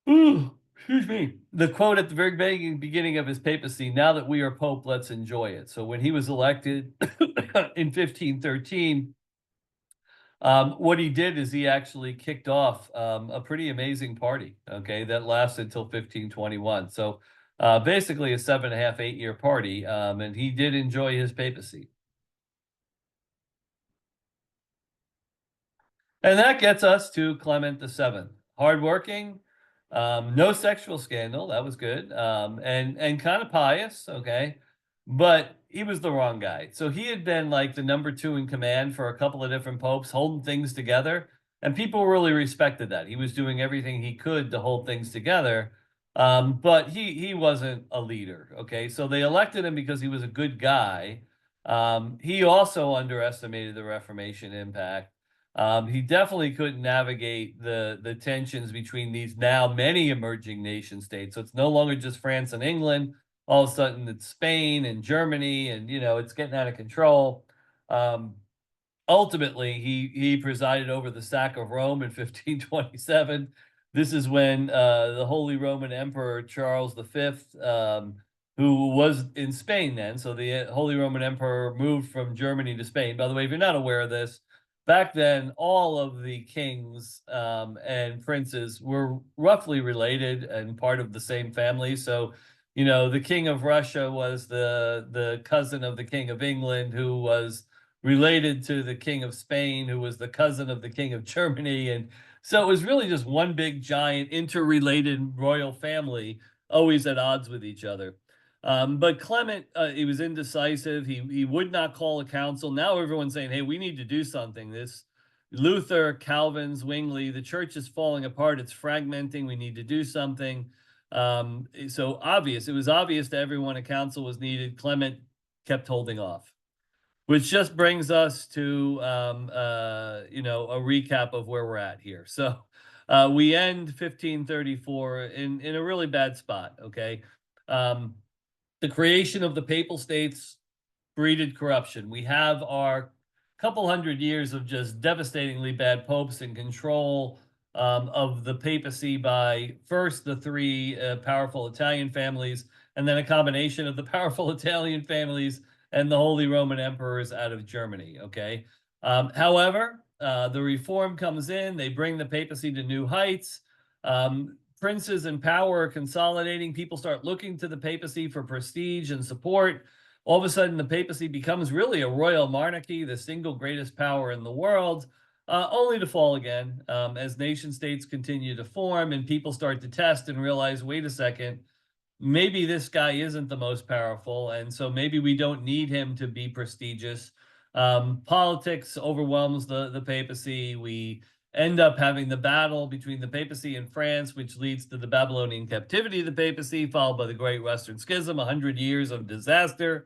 excuse me. The quote at the very beginning of his papacy, now that we are Pope, let's enjoy it. So when he was elected in 1513, what he did is he actually kicked off a pretty amazing party, okay, that lasted until 1521. So basically a 7.5, 8-year party, and he did enjoy his papacy. And that gets us to Clement VII. Hardworking, no sexual scandal, that was good, and kind of pious, okay, but he was the wrong guy. So he had been like the number two in command for a couple of different popes, holding things together, and people really respected that. He was doing everything he could to hold things together, but he wasn't a leader. Okay, so they elected him because he was a good guy. He also underestimated the Reformation impact. He definitely couldn't navigate the tensions between these now many emerging nation states. So it's no longer just France and England. All of a sudden, it's Spain and Germany, and it's getting out of control. Um, Ultimately, he presided over the sack of Rome in 1527. This is when the Holy Roman Emperor Charles V, who was in Spain then, so the Holy Roman Emperor moved from Germany to Spain. By the way, if you're not aware of this, back then all of the kings and princes were roughly related and part of the same family. So, the king of Russia was the cousin of the king of England, who was related to the king of Spain, who was the cousin of the king of Germany. And so it was really just one big giant interrelated royal family, always at odds with each other. But Clement, he was indecisive. He would not call a council. Now everyone's saying, hey, we need to do something. This Luther, Calvin, Zwingli, the church is falling apart. It's fragmenting. We need to do something. It was obvious to everyone a council was needed. Clement kept holding off. Which just brings us to a recap of where we're at here. So we end 1534 in a really bad spot. Okay, the creation of the Papal States breeded corruption. We have our couple hundred years of just devastatingly bad popes in control of the papacy by first the three powerful Italian families, and then a combination of the powerful Italian families and the Holy Roman emperors out of Germany. Okay. However, the reform comes in, they bring the papacy to new heights. Princes in power are consolidating. People start looking to the papacy for prestige and support. All of a sudden, the papacy becomes really a royal monarchy, the single greatest power in the world, only to fall again as nation states continue to form and people start to test and realize, wait a second, maybe this guy isn't the most powerful, and so maybe we don't need him to be prestigious. Politics overwhelms the papacy. We end up having the battle between the papacy and France, which leads to the Babylonian captivity of the papacy, followed by the Great Western Schism, 100 years of disaster.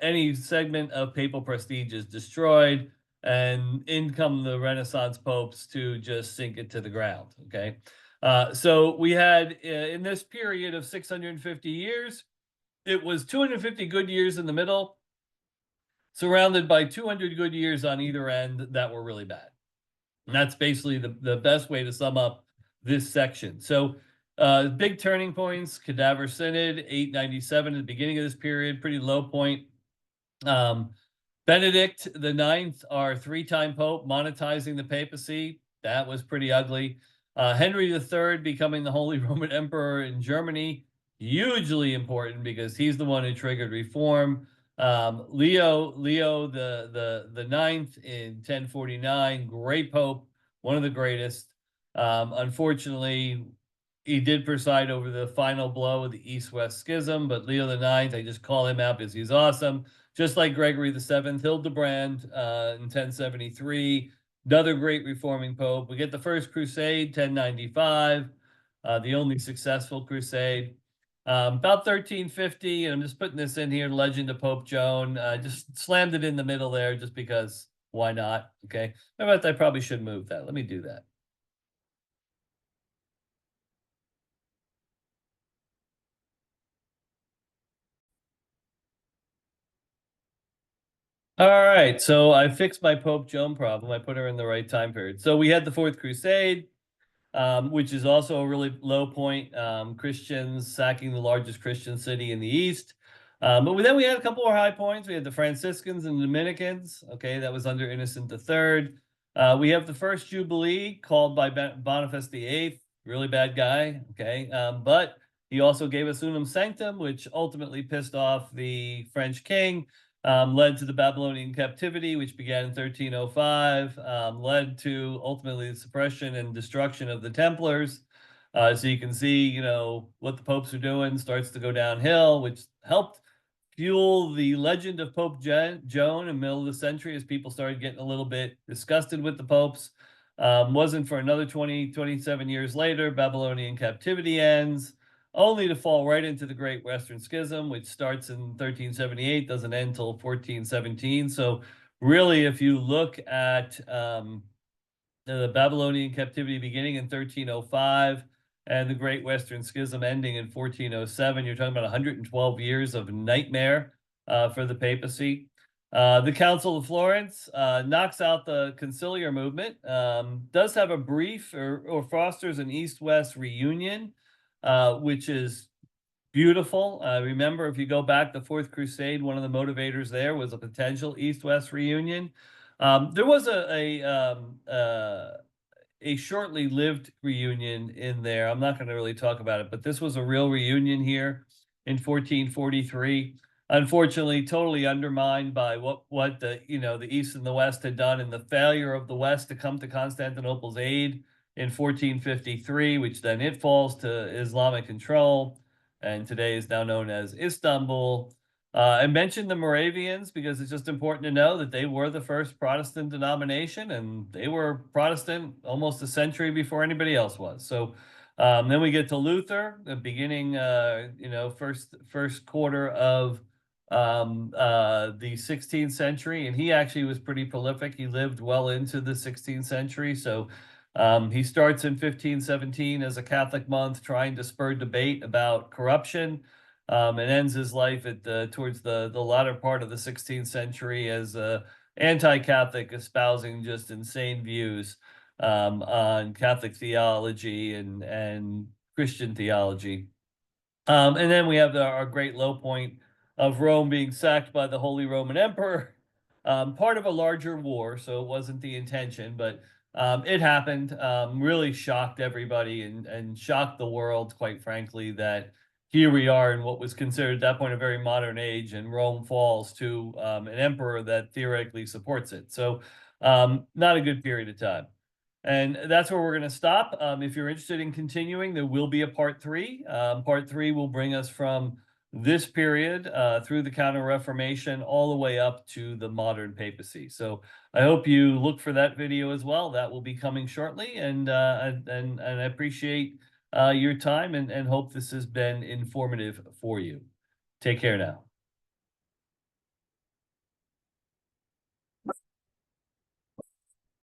Any segment of papal prestige is destroyed, and in come the Renaissance popes to just sink it to the ground. Okay. So we had in this period of 650 years, it was 250 good years in the middle, surrounded by 200 good years on either end that were really bad. And that's basically the best way to sum up this section. So big turning points, Cadaver Synod, 897 at the beginning of this period, pretty low point. Benedict the Ninth, our three-time pope, monetizing the papacy. That was pretty ugly. Henry III becoming the Holy Roman Emperor in Germany, hugely important because he's the one who triggered reform. Leo the Ninth in 1049, great pope, one of the greatest. Unfortunately, he did preside over the final blow of the East-West Schism, but Leo the Ninth, I just call him out because he's awesome. Just like Gregory VII, Hildebrand in 1073. Another great reforming pope. We get the First Crusade, 1095, the only successful crusade. About 1350, and I'm just putting this in here, Legend of Pope Joan. Just slammed it in the middle there just because, why not? Okay. I probably should move that. Let me do that. All right, so I fixed my Pope Joan problem. I put her in the right time period. So we had the Fourth Crusade, which is also a really low point. Christians sacking the largest Christian city in the East. But then we had a couple more high points. We had the Franciscans and Dominicans. Okay, that was under Innocent III. We have the First Jubilee called by Boniface VIII. Really bad guy. Okay, but he also gave us Unum Sanctum, which ultimately pissed off the French king. Led to the Babylonian captivity, which began in 1305, led to ultimately the suppression and destruction of the Templars. So you can see, what the popes are doing starts to go downhill, which helped fuel the legend of Pope Joan in the middle of the century as people started getting a little bit disgusted with the popes. Wasn't for another 27 years later, Babylonian captivity ends, only to fall right into the Great Western Schism, which starts in 1378, doesn't end until 1417. So really, if you look at the Babylonian captivity beginning in 1305 and the Great Western Schism ending in 1407, you're talking about 112 years of nightmare for the papacy. The Council of Florence knocks out the conciliar movement, does have a brief or fosters an East-West reunion, which is beautiful. Remember, if you go back, the Fourth Crusade, one of the motivators there was a potential East-West reunion. There was a shortly lived reunion in there. I'm not going to really talk about it, but this was a real reunion here in 1443. Unfortunately, totally undermined by what the the East and the West had done, and the failure of the West to come to Constantinople's aid in 1453, which then it falls to Islamic control, and today is now known as Istanbul. I mentioned the Moravians because it's just important to know that they were the first Protestant denomination, and they were Protestant almost a century before anybody else was. So then we get to Luther, the beginning, first quarter of the 16th century, and he actually was pretty prolific. He lived well into the 16th century. So he starts in 1517 as a Catholic monk, trying to spur debate about corruption. And ends his life at towards the latter part of the 16th century as anti-Catholic, espousing just insane views on Catholic theology and Christian theology. And then we have our great low point of Rome being sacked by the Holy Roman Emperor, part of a larger war, so it wasn't the intention, but it happened. Really shocked everybody and shocked the world, quite frankly, that here we are in what was considered at that point a very modern age, and Rome falls to an emperor that theoretically supports it. So not a good period of time. And that's where we're going to stop. If you're interested in continuing, there will be a part three. Part three will bring us from this period through the Counter Reformation all the way up to the modern papacy. So I hope you look for that video as well. That will be coming shortly, and I appreciate your time and hope this has been informative for you. Take care now.